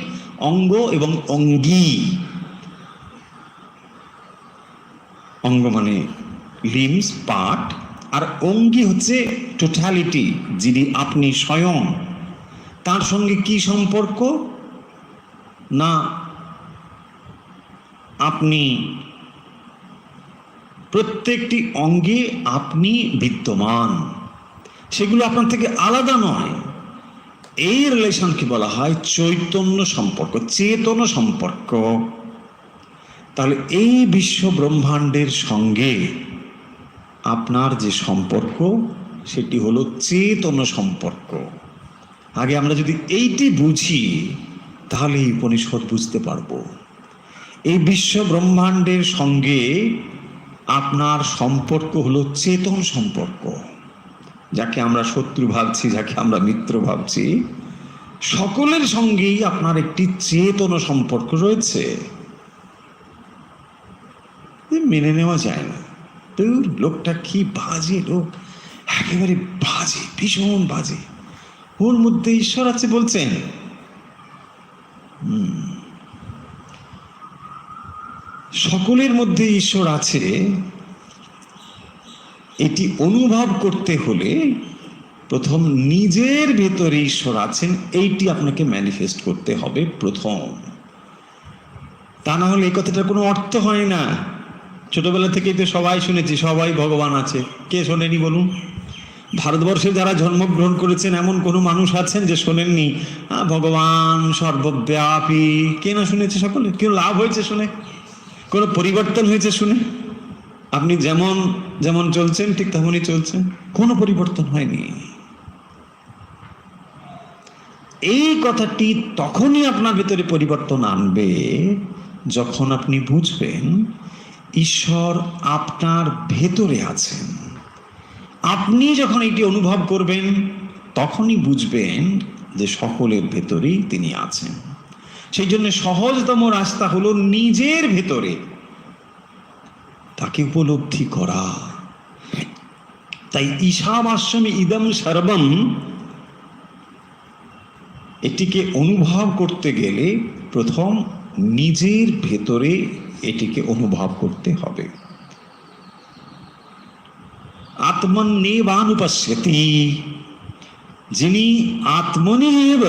অঙ্গ এবং অঙ্গী। অঙ্গ মানে লিম্বস, পার্ট, আর অঙ্গী হচ্ছে টোটালিটি, যিনি আপনি স্বয়ং। তার সঙ্গে কি সম্পর্ক? না আপনি প্রত্যেকটি অঙ্গে আপনি বিদ্যমান, সেগুলো আপনার থেকে আলাদা নয়। এই রিলেশনকে বলা হয় চৈতন্য সম্পর্ক, চেতন সম্পর্ক। তাহলে এই বিশ্ব ব্রহ্মাণ্ডের সঙ্গে আপনার যে সম্পর্ক সেটি হলো চেতন সম্পর্ক। আগে আমরা যদি এইটি বুঝি তাহলে এই উপনিষদ বুঝতে পারবো। এই বিশ্ব ব্রহ্মাণ্ডের সঙ্গে আপনার সম্পর্ক হলো চেতন সম্পর্ক। যাকে আমরা শত্রু ভাবছি, যাকে আমরা মিত্র ভাবছি, সকলের সঙ্গেই আপনার একটি চেতন সম্পর্ক রয়েছে। মেনে নেওয়া যায় না। তো লোকটা কি বাজে লোক, একেবারে বাজে, ভীষণ বাজে, ওর মধ্যে ঈশ্বর আছে বলছেন। সকলের মধ্যে ঈশ্বর আছে এটি অনুভব করতে হলে প্রথম নিজের ভেতরে ঈশ্বর আছেন এইটি আপনাকে ম্যানিফেস্ট করতে হবে প্রথম। তা না হলে এই কথাটার কোনো অর্থ হয় না। ছোটবেলা থেকেই তো সবাই শুনেছি সবাই ভগবান আছে, কে শোনেনি বলুন? ভারতবর্ষে যারা জন্মগ্রহণ করেছেন এমন কোনো মানুষ আছেন যে শোনেননি ভগবান সর্বব্যাপী? কে না শুনেছে? সকলে। কেউ লাভ হয়েছে শুনে? কোনো পরিবর্তন হয়েছে শুনে? আপনি যেমন যেমন চলছেন ঠিক তেমনই চলছেন, কোনো পরিবর্তন হয়নি। এই কথাটি তখনই আপনার ভেতরে পরিবর্তন আনবে যখন আপনি বুঝবেন ঈশ্বর আপনার ভেতরে আছেন। আপনি যখন এটি অনুভব করবেন তখনই বুঝবেন যে সকলের ভেতরেই তিনি আছেন। সেই জন্য সহজতম রাস্তা হলো নিজের ভেতরে তাকে উপলব্ধি করা। তাই ঈশাবাস্যমে ইদম সর্বম এটিকে অনুভব করতে গেলে প্রথম নিজের ভেতরে এটিকে অনুভব করতে হবে। আত্মন্যেবানুপশ্যতি, যিনি আত্মনিব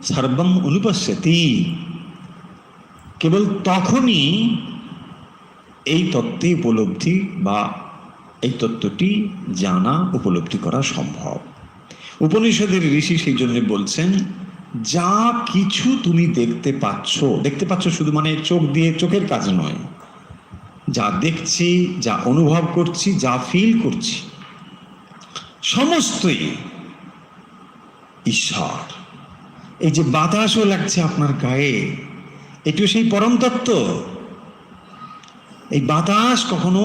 সর্বম অনুপশ্যতি, কেবল তখনই এই তত্ত্বে উপলব্ধি বা এই তত্ত্বটি জানা উপলব্ধি করা সম্ভব। উপনিষদের ঋষি সেই জন্য বলছেন যা কিছু তুমি দেখতে পাচ্ছ শুধু মানে চোখ দিয়ে, চোখের কাজ নয়, যা দেখছি, যা অনুভব করছি, যা ফিল করছি, সমস্তই ঈশ্বর। এই যে বাতাসও লাগছে আপনার গায়ে, এটিও সেই পরম তত্ত্ব। এই বাতাস কখনো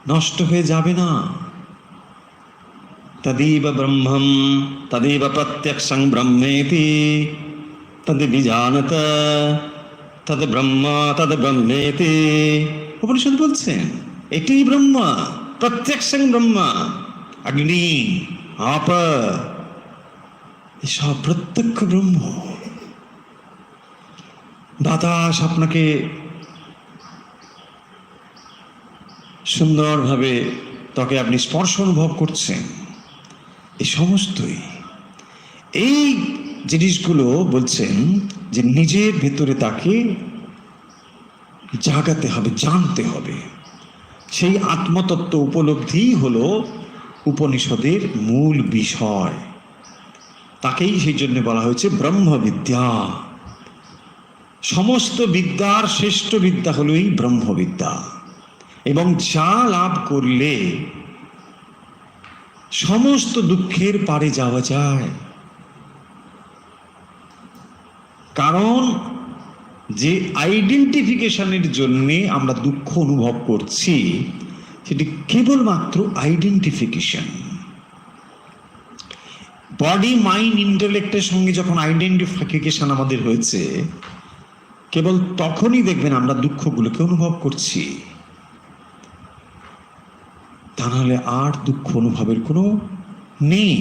নষ্ট হয়ে যাবে না। তদেব ব্রহ্মম তদেব প্রত্যক্ষং ব্রহ্মেতি তদ্বিজানত তদ ব্রহ্ম তদ ব্রহ্মেতি। উপনিষদ বলছেন এটি ব্রহ্ম, প্রত্যক্ষং ব্রহ্ম। অগ্নি, আপ, এসব প্রত্যক্ষ ব্রহ্ম। বাতাস আপনাকে সুন্দরভাবে তাকে আপনি স্পর্শ অনুভব করছেন, এই সমস্তই এই জিনিসগুলো বলছেন যে নিজের ভেতরে তাকে জাগাতে হবে, জানতে হবে। সেই আত্মতত্ত্ব উপলব্ধি হলো উপনিষদের মূল বিষয়। তাকেই সেই জন্য বলা হয়েছে ব্রহ্মবিদ্যা। সমস্ত বিদ্যার শ্রেষ্ঠ বিদ্যা হলো এই ব্রহ্মবিদ্যা। এবং যা লাভ করলে সমস্ত দুঃখের পারে যাওয়া যায়। কারণ যে আইডেন্টিফিকেশনের জন্যে আমরা দুঃখ অনুভব করছি সেটি কেবলমাত্র আইডেন্টিফিকেশন। বডি, মাইন্ড, ইন্টেলেক্টের সঙ্গে যখন আইডেন্টিফিকেশন আমাদের হয়েছে, কেবল তখনই দেখবেন আমরা দুঃখগুলোকে অনুভব করছি। তা নাহলে আর দুঃখ অনুভবের কোনো নেই।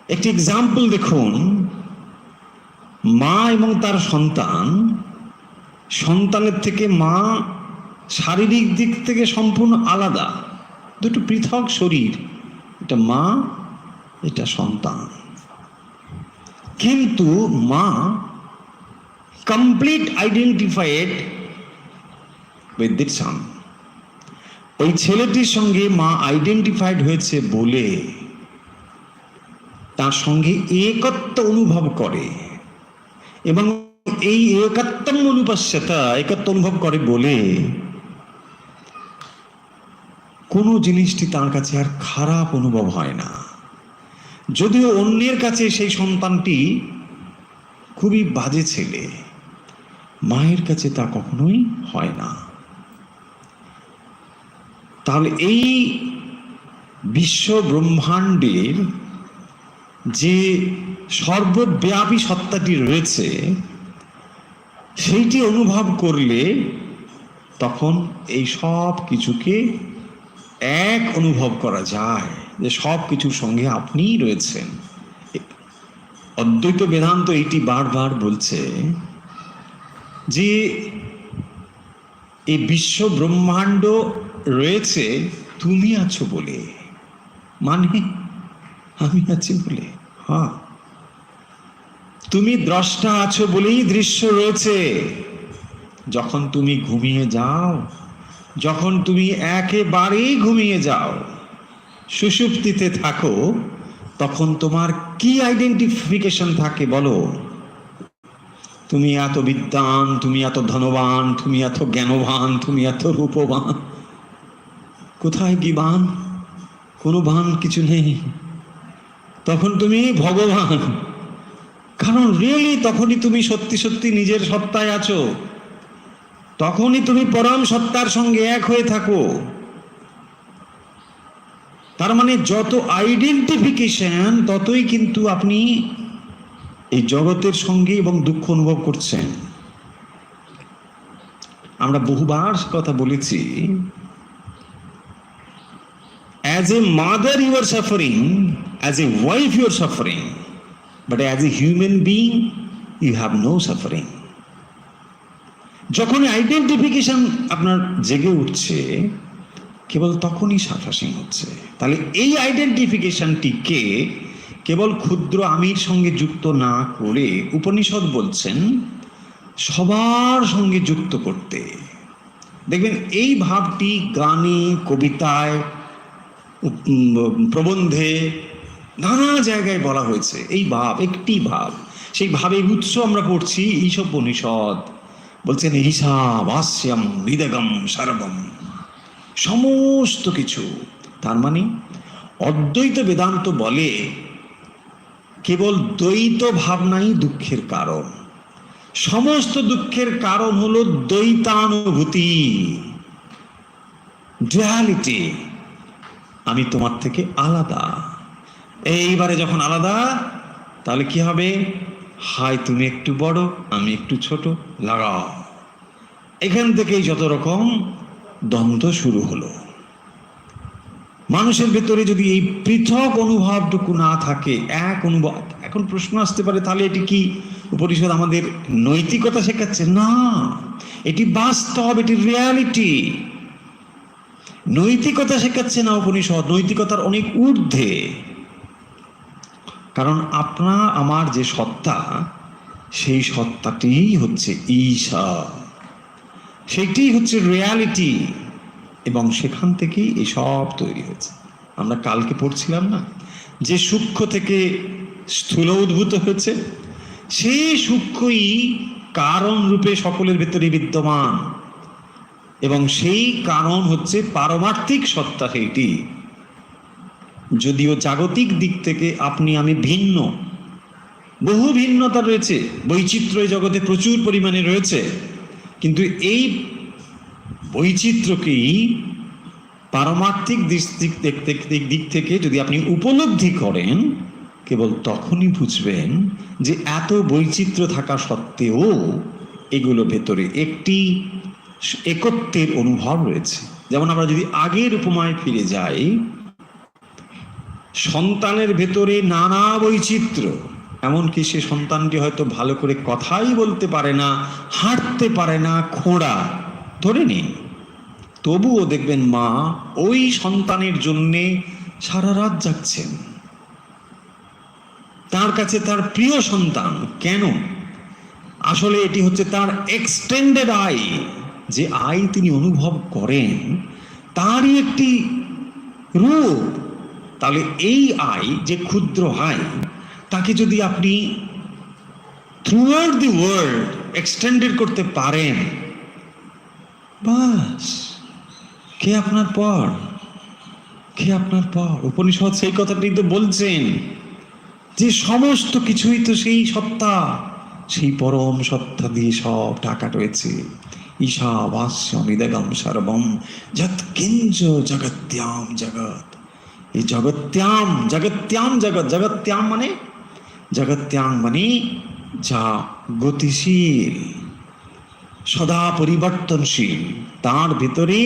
একটি এক্সাম্পল দেখুন, মা এবং তার সন্তান, সন্তানের থেকে মা শারীরিক দিক থেকে সম্পূর্ণ আলাদা, দুটো পৃথক শরীর। এটা মা, এটা সন্তান। কিন্তু মা কমপ্লিট আইডেন্টিফাইড বৈদ্যের চান। ওই ছেলেটির সঙ্গে মা আইডেন্টিফাইড হয়েছে বলে তার সঙ্গে একত্ব অনুভব করে, এবং এই একত্বম অনুপশ্যতা, একত্ব অনুভব করে বলে কোনো জিনিসটি তার কাছে আর খারাপ অনুভব হয় না। যদিও অন্যের কাছে সেই সন্তানটি খুবই বাজে ছেলে, মায়ের কাছে তা কখনোই হয় না। তাহলে এই বিশ্ব ব্রহ্মাণ্ডের যে সর্বব্যাপী সত্তাটি রয়েছে সেইটি অনুভব করলে তখন এই সব কিছুকে এক অনুভব করা যায়, যে সব কিছুর সঙ্গে আপনিই রয়েছেন। অদ্বৈত বেদান্ত এইটি বারবার বলছে যে এই বিশ্ব ব্রহ্মাণ্ড রয়েছে তুমি আছো বলে, মানে আমি আছি বলে। হ্যাঁ, তুমি দ্রষ্টা আছো বলেই দৃশ্য রয়েছে। যখন তুমি ঘুমিয়ে যাও, যখন তুমি একেবারেই ঘুমিয়ে যাও, সুষুপ্তিতে থাকো, তখন তোমার কি আইডেন্টিফিকেশন থাকে বলো? তুমি এত বিদ্বান, তুমি এত ধনবান, তুমি এত জ্ঞানবান, তুমি এত রূপবান। কোথায় বিবান? কোনো বান কিছু নেই। তখন তুমি ভগবান, কারণ রিয়েলি তখনই তুমি সত্যি সত্যি নিজের সত্তায় আছো, তখনই তুমি পরম সত্তার সঙ্গে এক হয়ে থাকো। তার মানে যত আইডেন্টিফিকেশন ততই কিন্তু আপনি এই জগতের সঙ্গে এবং দুঃখ অনুভব করছেন। আমরা বহুবার কথা বলেছি, as a mother you are suffering, as a wife you are suffering, but as a human being you have no suffering. যখন আইডেন্টিফিকেশন আপনার জেগে উঠছে কেবল তখনই সাফারিং হচ্ছে। তাহলে এই আইডেন্টিফিকেশনটিকে কেবল ক্ষুদ্র আমির সঙ্গে যুক্ত না করে উপনিষদ বলছেন সবার সঙ্গে যুক্ত করতে। দেখবেন এই ভাবটি গানে, কবিতায়, প্রবন্ধে, নানা জায়গায় বলা হয়েছে। এই ভাব, একটি ভাব, সেই ভাবের উৎস আমরা পড়ছি এইসব উপনিষদ। বলছেন ঈশা ভাষ্যম বিদেগম সর্বম, সমস্ত কিছু। তার মানে অদ্বৈত বেদান্ত বলে কেবল দ্বৈত ভাবনাই দুঃখের কারণ। সমস্ত দুঃখের কারণ হলো দ্বৈতানুভূতি, ডুয়ালিটি। আমি তোমার থেকে আলাদা। এইবারে যখন আলাদা, তাহলে কি হবে? হায় তুমি একটু বড়, আমি একটু ছোট, লাগাও। এখান থেকেই যত রকম দ্বন্দ্ব শুরু হলো। মানুষের ভেতরে যদি এই পৃথক অনুভবটুকু না থাকে, এক অনুভব। এখন প্রশ্ন আসতে পারে, তাহলে এটি কি উপনিষদ আমাদের নৈতিকতা শেখাচ্ছে? না, এটি বাস্তব, এটি রিয়ালিটি। নৈতিকতা শেখাচ্ছে না উপনিষদ, নৈতিকতার অনেক ঊর্ধ্বে। কারণ আপনা আমার যে সত্তা, সেই সত্তাটিই হচ্ছে ঈশা, সেইটি হচ্ছে রিয়ালিটি, এবং সেখান থেকেই এসব তৈরি হয়েছে। আমরা কালকে পড়ছিলাম না যে সূক্ষ্ম থেকে স্থূল উদ্ভূত হয়েছে, সেই সূক্ষ্মই কারণ রূপে সকলের ভেতরে বিদ্যমান, এবং সেই কারণ হচ্ছে পারমার্থিক সত্তা। সেইটি যদিও জাগতিক দিক থেকে আপনি আমি ভিন্ন, বহু ভিন্নতা রয়েছে, বৈচিত্র্য জগতে প্রচুর পরিমাণে রয়েছে, কিন্তু এই বৈচিত্র্যকেই পারমার্থিক দিক থেকে যদি আপনি উপলব্ধি করেন, কেবল তখনই বুঝবেন যে এত বৈচিত্র্য থাকা সত্ত্বেও এগুলো ভেতরে একটি একত্বের অনুভব রয়েছে। যেমন আমরা যদি আগের উপমায় ফিরে যাই, সন্তানের ভেতরে নানা বৈচিত্র্য, এমনকি সে সন্তানটি হয়তো ভালো করে কথাই বলতে পারে না, হাঁটতে পারে না, খোঁড়া ধরে নিন, তবুও দেখবেন মা ওই সন্তানের জন্যে সারা রাত জাগছেন। তার কাছে তার প্রিয় সন্তান। কেন? আসলে এটি হচ্ছে তার এক্সটেন্ডেড আই, যে আই তিনি অনুভব করেন তারই একটি রূপ। তাহলে এই আই যে ক্ষুদ্র আই, তাকে যদি আপনি থ্রুআউট দি ওয়ার্ল্ড এক্সটেন্ডেড করতে পারেন, বাস কে আপনার পর, কে আপনার পর। উপনিষদ সেই কথাটি তো বলছেন যে সমস্ত কিছুই তো সেই সত্তা, সেই পরম সত্তা দিয়ে সব ঢাকা রয়েছে। ঈশাবাস্যমিদগম সর্বম যৎকিঞ্চ জগত্যাম জগৎ। এই জগত্যাম জগত্যাম জগৎ, জগত্যাম মানে জগত্যাম মানে যা গতিশীল, সদা পরিবর্তনশীল, তার ভিতরে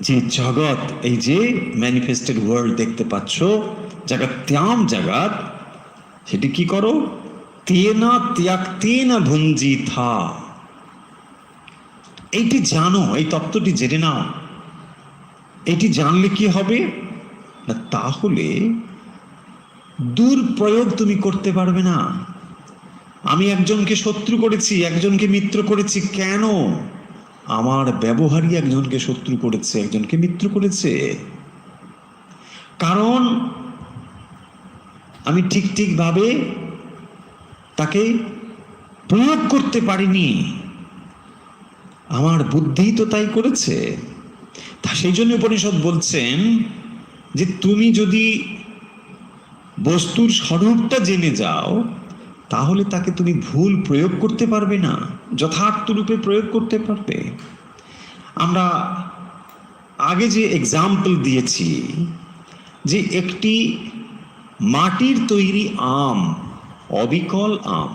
যে জগৎ, এই যে ম্যানিফেস্টেড ওয়ার্ল্ড দেখতে পাচ্ছ, জগত্যাম জগৎ, সেটি কি করো? তেনা ত্যাক্তেনা ভুঞ্জিথা। এইটি জানো, এই তত্ত্বটি জেনে নাও। এটি জানলে কি হবে না, তাহলে দুর্প্রয়োগ তুমি করতে পারবে না। আমি একজনকে শত্রু করেছি, একজনকে মিত্র করেছি, কেন? আমার ব্যবহারই একজনকে শত্রু করেছে, একজনকে মিত্র করেছে, কারণ আমি ঠিক ভাবে তাকে প্রয়োগ করতে পারিনি। আমার বুদ্ধি তো তাই করেছে। তা সেই জন্য উপনিষদ বলছেন যে তুমি যদি বস্তুর স্বরূপটা জেনে যাও, তাহলে তাকে তুমি ভুল প্রয়োগ করতে পারবে না, যথার্থ রূপে প্রয়োগ করতে পারবে। আমরা আগে যে এক্সাম্পল দিয়েছি যে একটি মাটির তৈরি আম, অবিকল আম,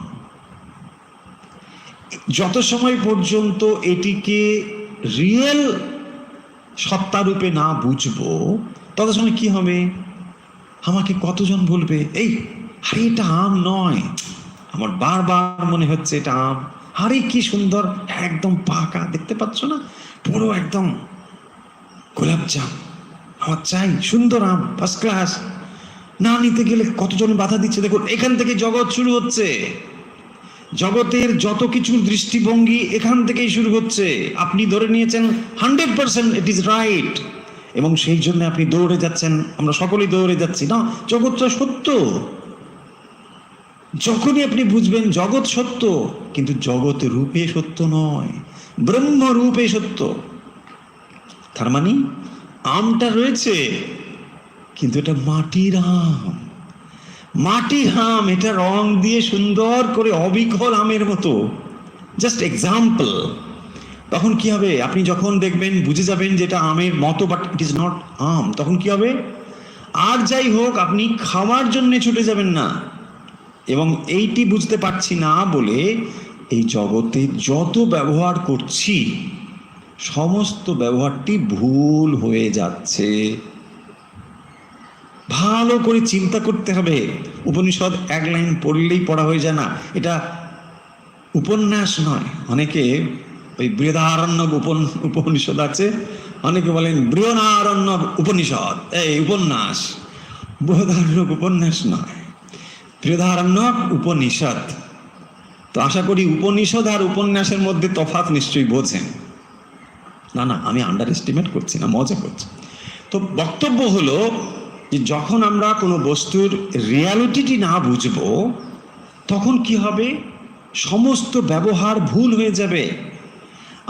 যত সময় পর্যন্ত এটিকে রিয়েল সত্তারূপে না বুঝবো, তত সময় কি হবে? আমাকে কতজন বলবে, এই আরে এটা আম নয়, আমার বারবার মনে হচ্ছে এটা আম, আরে কি সুন্দর, একদম পাকা, দেখতে পাচ্ছ না, পুরো একদম গোলাপজাম, আমার চাই, সুন্দর আম, ফার্স্ট ক্লাস। না নিতে গেলে কতজন বাধা দিচ্ছে। দেখুন, এখান থেকে জগৎ শুরু হচ্ছে, জগতের যত কিছুর দৃষ্টিভঙ্গি এখান থেকেই শুরু হচ্ছে। আপনি ধরে নিয়েছেন 100% ইট ইজ রাইট, এবং সেই জন্য আপনি দৌড়ে যাচ্ছেন, আমরা সকলেই দৌড়ে যাচ্ছি। না, জগৎটা সত্য। যখনই আপনি বুঝবেন জগৎ সত্য, কিন্তু জগৎ রূপে সত্য নয়, ব্রহ্ম রূপে সত্য। তার মানে আমটা রয়েছে, কিন্তু এটা মাটির আম, মাটির আম, এটা রং দিয়ে সুন্দর করে অবিকল আমের মতো, জাস্ট এক্সাম্পল। তখন কি হবে? আপনি যখন দেখবেন, বুঝে যাবেন যেটা আমের মতো, বাট ইট ইজ নট আম, তখন কি হবে? আর যাই হোক, আপনি খাওয়ার জন্য ছুটে যাবেন না। এবং এইটি বুঝতে পারছি না বলে এই জগতে যত ব্যবহার করছি, সমস্ত ব্যবহারটি ভুল হয়ে যাচ্ছে। ভালো করে চিন্তা করতে হবে। উপনিষদ এক লাইন পড়লেই পড়া হয়ে যায় না, এটা উপন্যাস নয়। অনেকে ওই বৃহদারণ্যক উপনিষদ আছে, অনেকে বলেন বৃহদারণ্যক উপনিষদ, এই উপন্যাস। বৃহদারণ্যক উপন্যাস নয়, বৃহদারণ্যক উপনিষদ। তো আশা করি উপনিষদ আর উপন্যাসের মধ্যে তফাৎ নিশ্চয়ই বোঝেন। না, আমি আন্ডার এস্টিমেট করছি না, মজা করছি। তো বক্তব্য হলো যে যখন আমরা কোনো বস্তুর রিয়ালিটিটি না বুঝবো, তখন কি হবে? সমস্ত ব্যবহার ভুল হয়ে যাবে।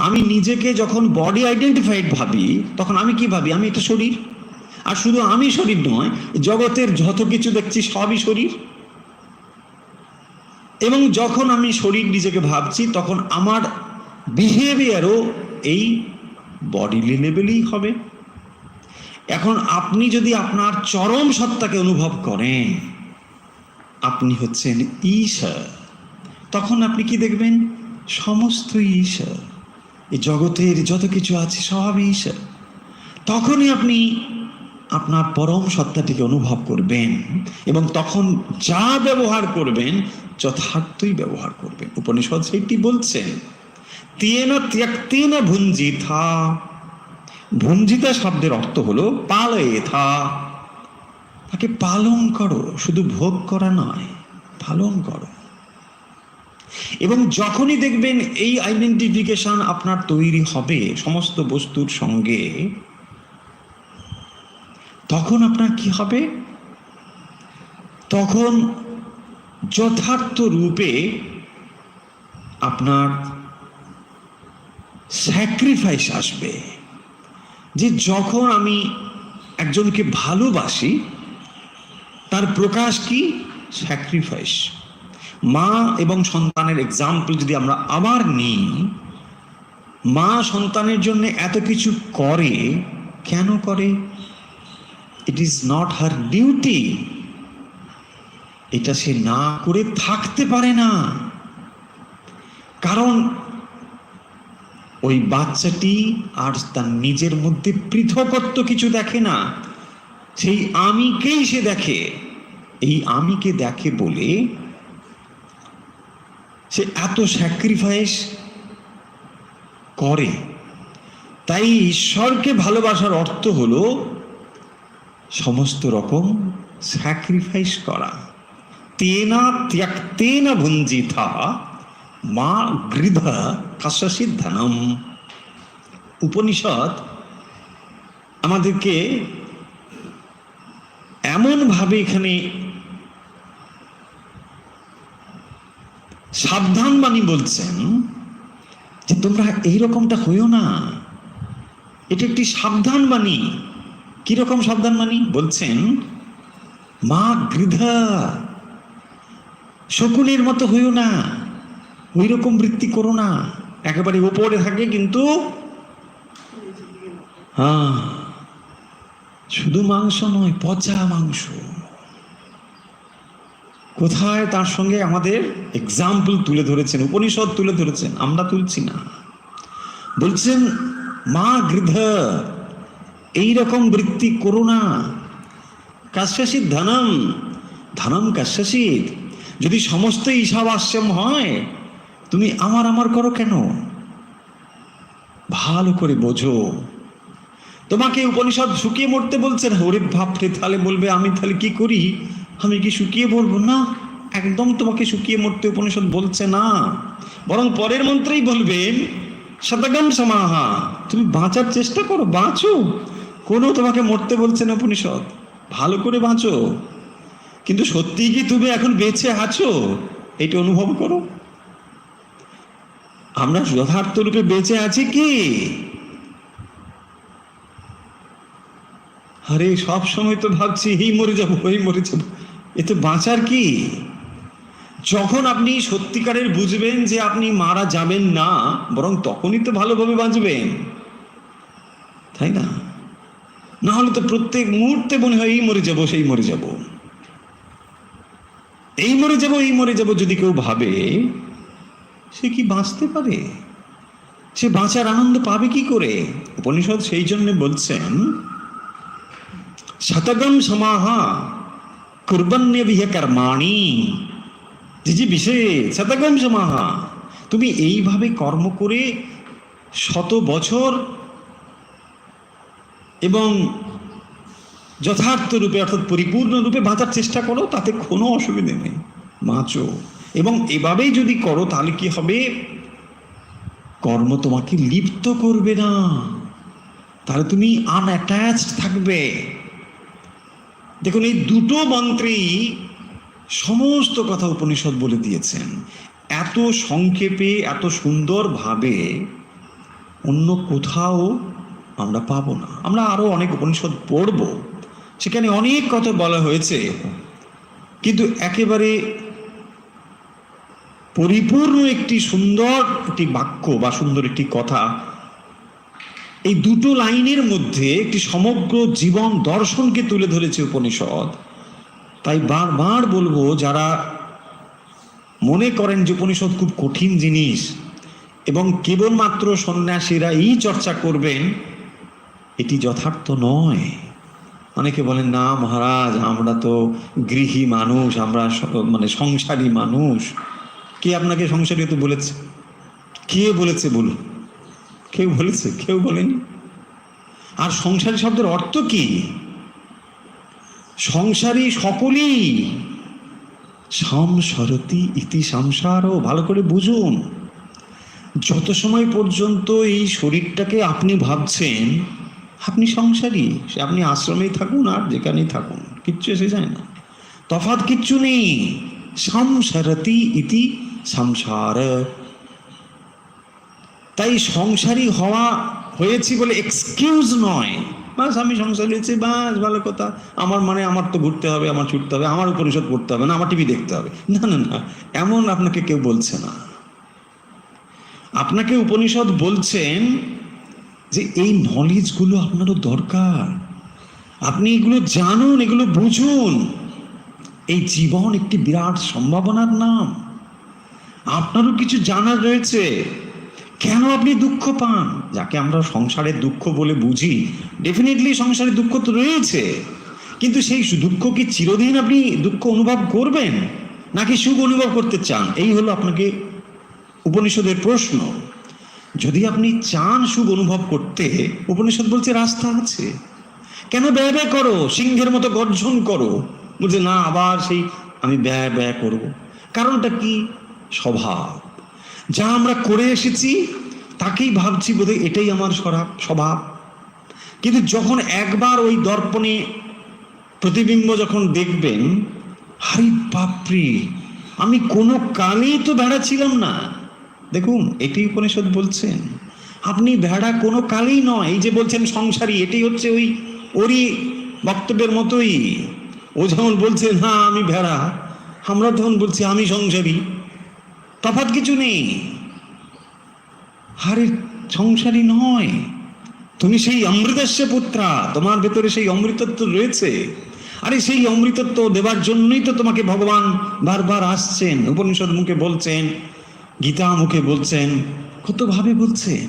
আমি নিজেকে যখন বডি আইডেন্টিফাইড ভাবি, তখন আমি কি ভাবি? আমি একটা শরীর। আর শুধু আমি শরীর নয়, জগতের যত কিছু দেখছি সবই শরীর। এবং যখন আমি শরীর নিজেকে ভাবছি, তখন আমার বিহেভিয়ারও এই বডি লেভেলেই হবে। এখন আপনি যদি আপনার চরম সত্তাকে অনুভব করেন, আপনি হচ্ছেন ঈশ্বর, তখন আপনি কি দেখবেন? সমস্ত ঈশ্বর, এই জগতের যত কিছু আছে সব ঈশ্বর। তখনই আপনি আপনার পরম সত্তাটিকে অনুভব করবেন, এবং তখন যা ব্যবহার করবেন যথার্থই ব্যবহার করবেন। উপনিষদ সেইটি বলছেন, তেনা ত্যক্তেনা ভুঞ্জিথা। ভুঞ্জিতা শব্দের অর্থ হলো পালয়েথা, তাকে পালন করো, শুধু ভোগ করা নয়, পালন করো। এবং যখনই দেখবেন এই আইডেন্টিফিকেশন আপনার তৈরি হবে সমস্ত বস্তুর সঙ্গে, তখন আপনার কি হবে? তখন যথার্থ রূপে আপনার স্যাক্রিফাইস আসবে। যে যখন আমি একজনকে ভালোবাসি তার প্রকাশ কি? স্যাক্রিফাইস। মা এবং সন্তানের এক্সাম্পল যদি আমরা আবার নিই, মা সন্তানের জন্য এত কিছু করে, কেন করে? It is not her duty. এটা সে না করে থাকতে পারে না, কারণ ওই বাচ্চাটি আর তার নিজের মধ্যে পৃথকত্ব কিছু দেখে না, সেই আমিকেই সে দেখে। এই আমিকে দেখে বলে সে এত স্যাক্রিফাইস করে। তাই ঈশ্বরকে ভালোবাসার অর্থ হলো সমস্ত রকম স্যাক্রিফাইস করা। তেনা ত্যক্তেনা ভুঞ্জিতা মা গৃধা কাশ্যসিদ ধনম। উপনিষদ আমাদেরকে এমনভাবে এখানে সাবধান বাণী বলছেন যে তোমরা এইরকমটা হইও না। এটা একটি সাবধান বাণী। কিরকম সাবধান বাণী? বলছেন মা গৃধা, শকুনের মতো হইও না, ওই রকম বৃত্তি করো না। একেবারে উপরে থাকে কিন্তু শুধু মাংস নয়, পচা মাংস। কোথায় তার সঙ্গে আমাদের এক্সাম্পল তুলে ধরেছেন, উপনিষদ তুলে ধরেছেন, আমরা তুলছি না। বলছেন মা গৃধা, এইরকম বৃত্তি করো না। কাশ্যসিদ ধনম, ধনম কাশ্যসিদ। যদি সমস্ত ঈশাবাস্যম হয়, তুমি আমার আমার করো কেন? ভালো করে বোঝো। তোমাকে উপনিষদ শুকিয়ে মরতে বলছেন। ওরে বাপরে, তাহলে বলবে আমি তাহলে কি করি? আমি কি শুকিয়ে মরবো? না, একদম তোমাকে শুকিয়ে মরতে উপনিষদ বলছে না। বরং পরের মন্ত্রেই বলবেন শতগম সমাহা, তুমি বাঁচার চেষ্টা করো, বাঁচো। কোনো তোমাকে মরতে বলছে না উপনিষদ, ভালো করে বাঁচো। কিন্তু সত্যি কি তুমি এখন বেঁচে আছো? এটা অনুভব করো। আমরা যথার্থ রূপে বেঁচে আছি কি? আরে সব সময় তো ভাবছি এই মরে যাবো, এই মরে যাবো, এতে বাঁচার কি? যখন আপনি সত্যিকারের বুঝবেন যে আপনি মারা যাবেন না, বরং তখনই তো ভালোভাবে বাঁচবেন, তাই না? না হলে তো প্রত্যেক মুহূর্তে মনে হয় এই মরে যাবো, সেই মরে যাবো, এই মরে যাবো, এই মরে যাবো। যদি কেউ ভাবে, সে কি বাঁচতে পারে? সে বাঁচার আনন্দ পাবে কি করে? উপনিষদ সেই জন্য বলছেন শতগম সমাহা কুর্বন্যবিহ কর্মাণি জিজি বিশেষ শতগম সমাহা। তুমি এইভাবে কর্ম করে 100 বছর এবং যথার্থ রূপে অর্থাৎ পরিপূর্ণ রূপে বাঁচার চেষ্টা করো, তাতে কোনো অসুবিধে নেই, বাঁচো। এবং এভাবেই যদি করো তাহলে কি হবে? কর্ম তোমাকে লিপ্ত করবে না, তাহলে তুমি আনঅ্যাটাচড থাকবে। দেখুন, এই দুটো মন্ত্রেই সমস্ত কথা উপনিষদ বলে দিয়েছেন। এত সংক্ষেপে, এত সুন্দরভাবে অন্য কোথাও আমরা পাবো না। আমরা আরো অনেক উপনিষদ পড়ব, সেখানে অনেক কথা বলা হয়েছে, কিন্তু একেবারে পরিপূর্ণ একটি সুন্দর একটি বাক্য বা সুন্দর একটি কথা এই দুটো লাইনের মধ্যে একটি সমগ্র জীবন দর্শনকে তুলে ধরেছে উপনিষদ। তাই বারবার বলবো, যারা মনে করেন যে উপনিষদ খুব কঠিন জিনিস এবং কেবলমাত্র সন্ন্যাসীরা এই চর্চা করবেন, এটি যথার্থ নয়। অনেকে বলেন না মহারাজ, আমরা তো গৃহী মানুষ, আমরা মানে সংসারী মানুষ। কে আপনাকে সংসারী হতে বলেছে? কে বলেছে বলুন? কেউ বলেছে? কেউ বলেনি। আর সংসারী শব্দের অর্থ কি? সংসারী সকলেই, সংসরতি ইতি সংসারও, ভালো করে বুঝুন। যত সময় পর্যন্ত এই শরীরটাকে আপনি ভাবছেন আপনি সংসারী, সে আপনি আশ্রমেই থাকুন আর যেখানেই থাকুন, কিচ্ছু এসে যায় না, তফাৎ কিচ্ছু নেই। সংসারতি ইতি সংসার। তাই সংসারী হওয়া হয়েছি বলে এক্সকিউজ নয়, বাস আমি সংসারী হয়েছি, বাস ভালো কথা, আমার মানে আমার তো ঘুরতে হবে, আমার ছুটতে হবে, আমার উপনিষদ পড়তে হবে না, আমার টিভি দেখতে হবে, না না না, এমন আপনাকে কেউ বলছে না। আপনাকে উপনিষদ বলছেন যে এই নলেজগুলো আপনারও দরকার, আপনি এগুলো জানুন, এগুলো বুঝুন। এই জীবন একটি বিরাট সম্ভাবনার নাম, আপনারও কিছু জানার রয়েছে। কেন আপনি দুঃখ পান, যাকে আমরা সংসারের দুঃখ বলে বুঝি, ডেফিনেটলি সংসারের দুঃখ তো রয়েছে, কিন্তু সেই দুঃখ কি চিরদিন আপনি দুঃখ অনুভব করবেন নাকি সুখ অনুভব করতে চান? এই হলো আপনাকে উপনিষদের প্রশ্ন। যদি আপনি চান সুখ অনুভব করতে, উপনিষদ বলছে রাস্তা আছে। কেন ব্যয় ব্যয় করো, সিংহের মতো গর্জন করো, বলছে না আবার সেই আমি ব্যয় ব্যয় করব। কারণটা কি? স্বভাব। যা আমরা করে এসেছি তাকেই ভাবছি বোধহয় এটাই আমার স্বভাব। কিন্তু যখন একবার ওই দর্পণে প্রতিবিম্ব যখন দেখবেন, হারি বাপরে, আমি কোনো কালেই তো ভেড়া ছিলাম না। দেখুন, এটি উপনিষদ বলছেন, আপনি ভেড়া কোনো কালেই নয়। এই যে বলছেন সংসারী, এটি হচ্ছে ওরই বক্তব্যের মতোই। ও যেমন বলছে না আমি ভেড়া, আমরা তখন বলছি আমি সংসারী, তফাৎ কিছু নেই। আরে সংসারী নয়, তুমি সেই অমৃতস্য পুত্রা, তোমার ভেতরে সেই অমৃতত্ব রয়েছে। আরে সেই অমৃতত্ব দেবার জন্যই তো তোমাকে ভগবান বারবার আসছেন, উপনিষদ মুখে বলছেন, গীতা মুখে বলছেন, কতভাবে বলছেন।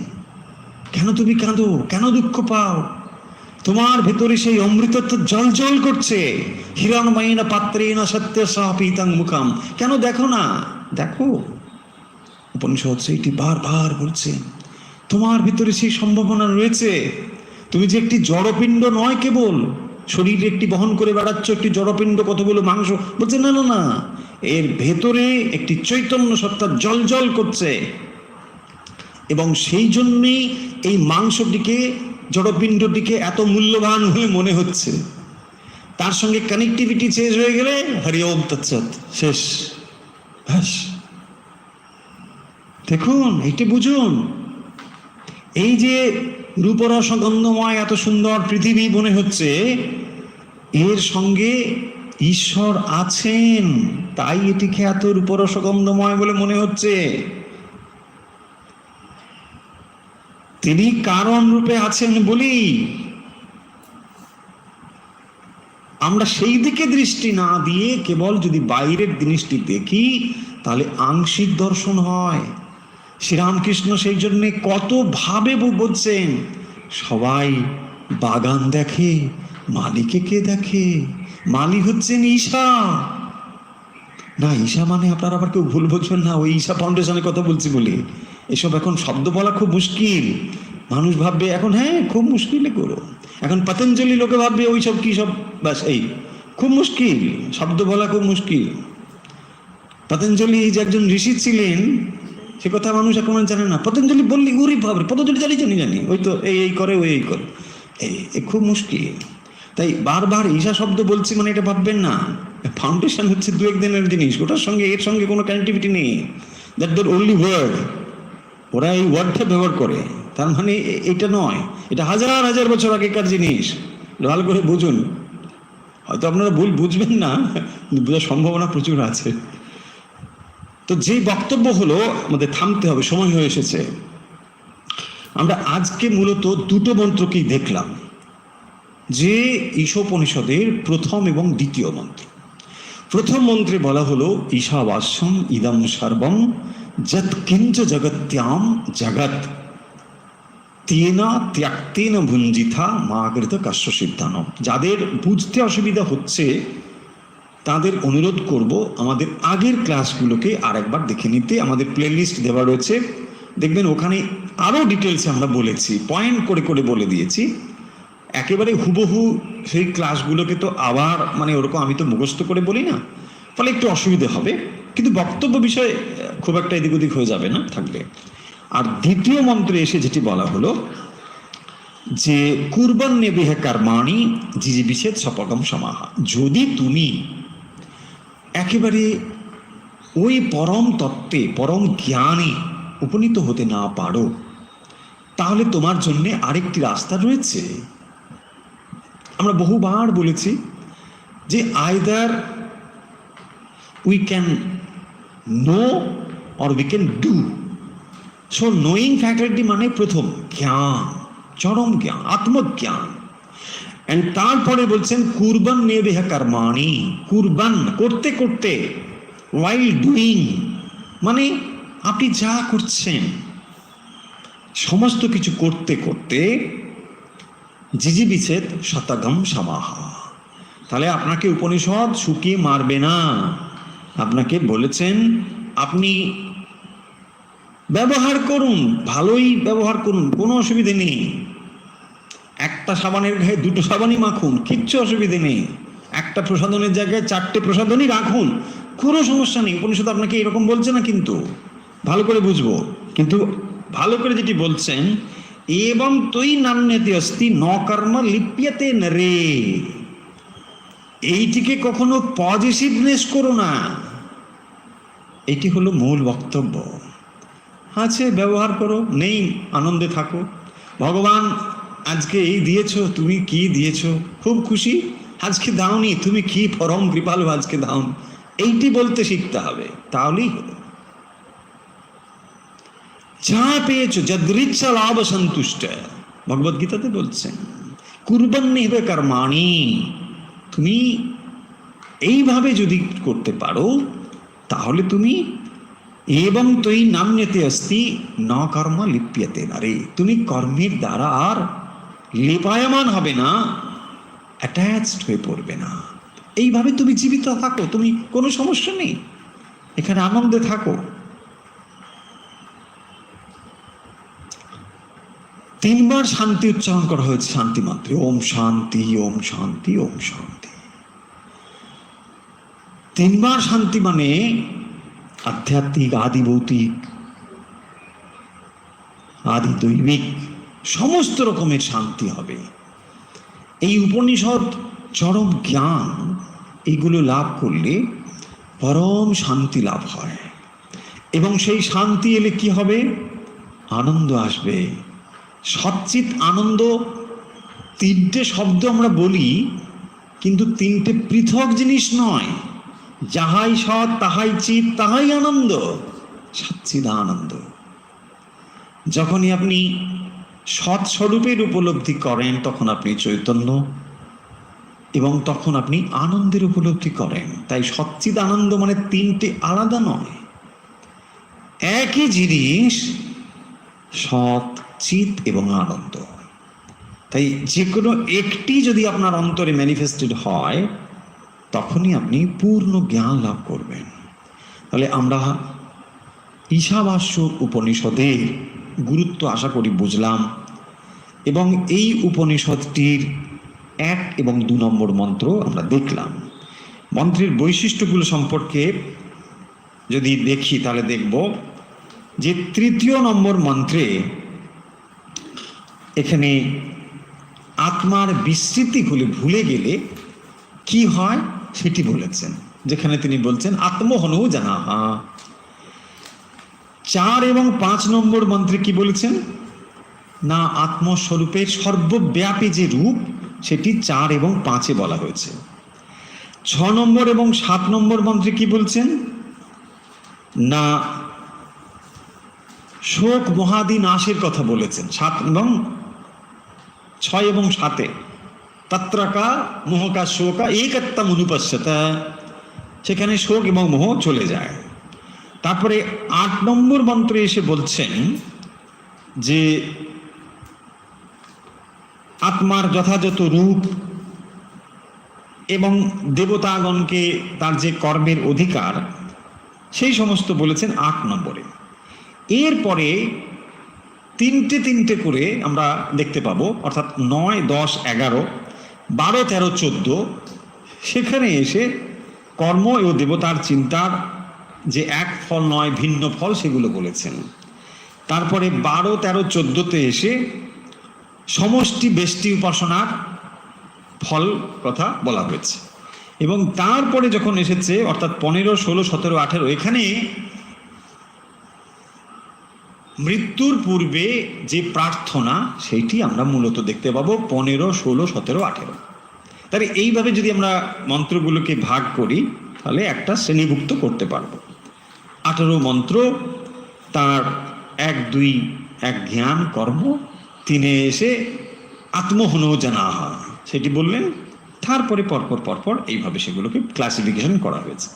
কেন তুমি কাঁদো, কেন দুঃখ পাও? তোমার ভেতরে সেই অমৃতত্ব জল জল করছে। হিরণময়ীনা পাত্রেনা সত্য সাপীতং মুখম। কেন দেখো না? দেখো, উপনিষদ সেইটি বারবার বলছেন, তোমার ভিতরে সেই সম্ভাবনা রয়েছে। তুমি যে একটি জড়পিণ্ড নয়, কেবল শরীরে একটি বহন করে বেড়াচ্ছ একটি জড়পিণ্ড, কতগুলো মাংস, বলছে না না না, এর ভেতরে একটি চৈতন্য সত্তা জল জল করছে। এবং সেই জন্যই এই মাংসটিকে, জড়পিণ্ডটিকে এত মূল্যবান বলে মনে হচ্ছে। তার সঙ্গে কানেক্টিভিটি শেষ হয়ে গেলে হরি ওম তৎসৎ, শেষ। ব্যাস, দেখুন, এইটা বুঝুন। এই যে রূপরস গন্ধময় এত সুন্দর পৃথিবী মনে হচ্ছে, এর সঙ্গে ঈশ্বর আছেন, তাই এটিকে এত রূপরস গন্ধময় বলে মনে হচ্ছে। তিনি কারণ রূপে আছেন বলি আমরা সেই দিকে দৃষ্টি না দিয়ে কেবল যদি বাইরের জিনিসটি দেখি, তাহলে আংশিক দর্শন হয়। শ্রীরামকৃষ্ণ সেই জন্য কত ভাবে বলছেন, সবাই বাগান দেখে, মালিকে কে দেখে? মালিক হচ্ছেন ঈশা। না, ঈশা মানে আপনারা আবার কেউ ভুল বুঝবেন না, ওই ঈশা ফাউন্ডেশনের কথা বলছি বলে। এসব এখন শব্দ বলা খুব মুশকিল, মানুষ ভাববে এখন, হ্যাঁ খুব মুশকিলে করো। এখন পতঞ্জলি লোকে ভাববে ওই সব কি সব, ব্যাস এই খুব মুশকিল, শব্দ বলা খুব মুশকিল। পতঞ্জলি যে একজন ঋষি ছিলেন, সে কথা মানুষ এখন জানে না। পতঞ্জলি বললি ওরে ভাবরে, পতঞ্জলি জানি, ওই তো এই করে, ওই এই করে, এই খুব মুশকিল। তাই বারবার ঈশা শব্দ বলছি মানে এটা ভাববেন না, ফাউন্ডেশন হচ্ছে দু একদিনের জিনিস, ওটার সঙ্গে এর সঙ্গে কোনো কানেক্টিভিটি নেই। দ্যাট দ্য ওনলি ওয়ার্ড, ওরা এই ওয়ার্ডটা ব্যবহার করে, তার মানে এটা নয়, এটা হাজার হাজার বছর আগেকার জিনিস। ভালো করে বুঝুন, হয়তো আপনারা ভুল বুঝবেন না, বোঝার সম্ভাবনা প্রচুর আছে। তো যে বক্তব্য হলো, আমাদের থামতে হবে, সময় হয়ে এসেছে। আমরা আজকে মূলত দুটো মন্ত্রকেই দেখলাম, যে ঈশোপনিষদের প্রথম এবং দ্বিতীয় মন্ত্র। প্রথম মন্ত্রে বলা হলো ঈশাবাস্যম ইদম সর্বম যৎ কিঞ্চ জগত্যাম জগৎ তেনা ত্যাক্তেন ভুঞ্জিথা মাগৃত কাশ্য সিদ্ধানম। যাদের বুঝতে অসুবিধা হচ্ছে তাদের অনুরোধ করব আমাদের আগের ক্লাসগুলোকে আরেকবার দেখে নিতে। আমাদের প্লেলিস্ট দেওয়া রয়েছে, দেখবেন ওখানে আরও ডিটেলসে আমরা বলেছি, পয়েন্ট করে করে বলে দিয়েছি। একেবারে হুবহু সেই ক্লাসগুলোকে তো আবার মানে ওরকম আমি তো মুখস্থ করে বলি না, ফলে একটু অসুবিধে হবে, কিন্তু বক্তব্য বিষয় খুব একটা এদিক ওদিক হয়ে যাবে না, থাকবে। আর দ্বিতীয় মন্ত্রে এসে যেটি বলা হলো যে কুরবান নেবিহে কর্মাণি জিজিবিচ্ছেদ সপগম সমাহা, যদি তুমি একেবারে ওই পরম তত্ত্বে, পরম জ্ঞানে উপনীত হতে না পারো, তাহলে তোমার জন্য আরেকটি রাস্তা রয়েছে। আমরা বহুবার বলেছি যে either we can know or we can do. So knowing faculty মানে প্রথম জ্ঞান, চরম জ্ঞান, আত্মজ্ঞান। এন্ড তারপরে বলছেন কুরবান নেবেহা কর্মাণি, কুরবান করতে করতে, ওয়াইল ডুইং মানে আপনি যা করছেন সমস্ত কিছু করতে করতে জিজিবিচ্ছেদ শতগম সমাহা, তাহলে আপনাকে উপনিষদ শুকিয়ে মারবে না। আপনাকে বলেছেন আপনি ব্যবহার করুন, ভালোই ব্যবহার করুন, কোনো অসুবিধে নেই। একটা সাবানের গায়ে দুটো সাবানই মাখুন, কিচ্ছু অসুবিধে নেই। একটা প্রসাধনের জায়গায় চারটে প্রসাধনই রাখুন, কোনো সমস্যা নেই। উপনিষদ আপনাকে এরকম বলছে না, কিন্তু ভালো করে বুঝবো। কিন্তু ভালো করে যেটি বলছেন, এবং তুই নান্যতে অস্তি ন কর্ম লিপ্যতে নরে, এইটিকে কখনো পজিটিভনেস করো না। এটি হলো মূল বক্তব্য। আছে ব্যবহার করো, নেই আনন্দে থাকো। ভগবান আজকে এই দিয়েছো, তুমি কি দিয়েছো, খুব খুশি। আজকে দাওনি, তুমি কি পরম কৃপালু, আজকে দাও। এইটি বলতে শিখতে হবে, তাহলেই হলো। যা পেয়েছো যদৃচ্ছা লাভ সন্তুষ্ট, ভগবদ গীতাতে বলছেন কুরবান নেবে কর্মাণি, তুমি এইভাবে যদি করতে পারো তাহলে তুমি এবং তুই নাম্যতে অস্তি ন কর্ম লিপ্যতে নারে, তুমি কর্মের দ্বারা আর লেপায়মান হবে না, অ্যাটাচড হয়ে পড়বে না। এইভাবে তুমি জীবিত থাকো, তুমি কোনো সমস্যা নেই, এখানে আনন্দে থাকো। তিনবার শান্তি উচ্চারণ করা হয়েছে শান্তি মন্ত্রে, ওম শান্তি, ওম শান্তি, ওম শান্তি। তিনবার শান্তি মানে আধ্যাত্মিক, আদি ভৌতিক, আদি দৈবিক সমস্ত রকমের শান্তি হবে। এই উপনিষদ চরম জ্ঞান এইগুলো লাভ করলে পরম শান্তি লাভ হয়। এবং সেই শান্তি এলে কি হবে? আনন্দ আসবে, সচ্চিত আনন্দ। তিনটে শব্দ আমরা বলি, কিন্তু তিনটে পৃথক জিনিস নয়। যাহাই সৎ, তাহাই চিত, তাহাই আনন্দ, সচ্চিদ আনন্দ। যখনই আপনি সৎ স্বরূপের উপলব্ধি করেন তখন আপনি চৈতন্য, এবং তখন আপনি আনন্দের উপলব্ধি করেন। তাই সচ্চিদ আনন্দ মানে তিনটে আলাদা নয়, একই জিনিস, সৎ, চিত এবং আনন্দ। তাই যে কোনো একটি যদি আপনার অন্তরে ম্যানিফেস্টেড হয় তখনই আপনি পূর্ণ জ্ঞান লাভ করবেন। তাহলে আমরা ঈশাবাস্য উপনিষদের গুরুত্ব আশা করি বুঝলাম, এবং এই উপনিষদটির 1 এবং 2 নম্বর মন্ত্র আমরা দেখলাম। মন্ত্রের বৈশিষ্ট্যগুলো সম্পর্কে যদি দেখি তাহলে দেখব যে 3য় নম্বর মন্ত্রে এখানে আত্মার বিস্মৃতি হলে, ভুলে গেলে কি হয় সেটি বলেছেন, যেখানে তিনি বলছেন আত্মহনু জানাহা। 4 এবং 5 নম্বর মন্ত্রে কি বলেছেন না, আত্মস্বরূপের সর্বব্যাপী যে রূপ সেটি 4 এবং 5-এ বলা হয়েছে। 6 নম্বর এবং 7 নম্বর মন্ত্রে কি বলছেন না, শোক মহাদি নাশের কথা বলেছেন 7 এবং 6 এবং 7-এ। তত্রকা মোহকা শোকা একত্বম অনুপশ্যতা, সেখানে শোক এবং মোহ চলে যায়। তারপরে 8 নম্বর মন্ত্রে এসে বলছেন যে আত্মার যথাযথ রূপ এবং দেবতাগণকে তার যে কর্মের অধিকার সেই সমস্ত বলেছেন 8 নম্বরে। এরপরে 3টে করে আমরা দেখতে পাবো, অর্থাৎ 9, 10, 11, 12, 13, 14, সেখানে এসে কর্ম ও দেবতার চিন্তার যে এক ফল নয় ভিন্ন ফল সেগুলো বলেছেন। তারপরে 12, 13, 14-তে এসে সমষ্টি বেষ্টি উপাসনার ফল কথা বলা হয়েছে। এবং তারপরে যখন এসেছে অর্থাৎ 15, 16, 17, 18 এখানে মৃত্যুর পূর্বে যে প্রার্থনা সেইটি আমরা মূলত দেখতে পাবো 15, 16, 17, 18। তাহলে এইভাবে যদি আমরা মন্ত্রগুলোকে ভাগ করি তাহলে একটা শ্রেণীভুক্ত করতে পারবো। 18 মন্ত্র, তার 1, 2, 1 জ্ঞান কর্ম, 3-এ এসে আত্মহনো জানাহা সেটি বললেন। তারপরে পরপর এইভাবে সেগুলোকে ক্লাসিফিকেশন করা হয়েছে।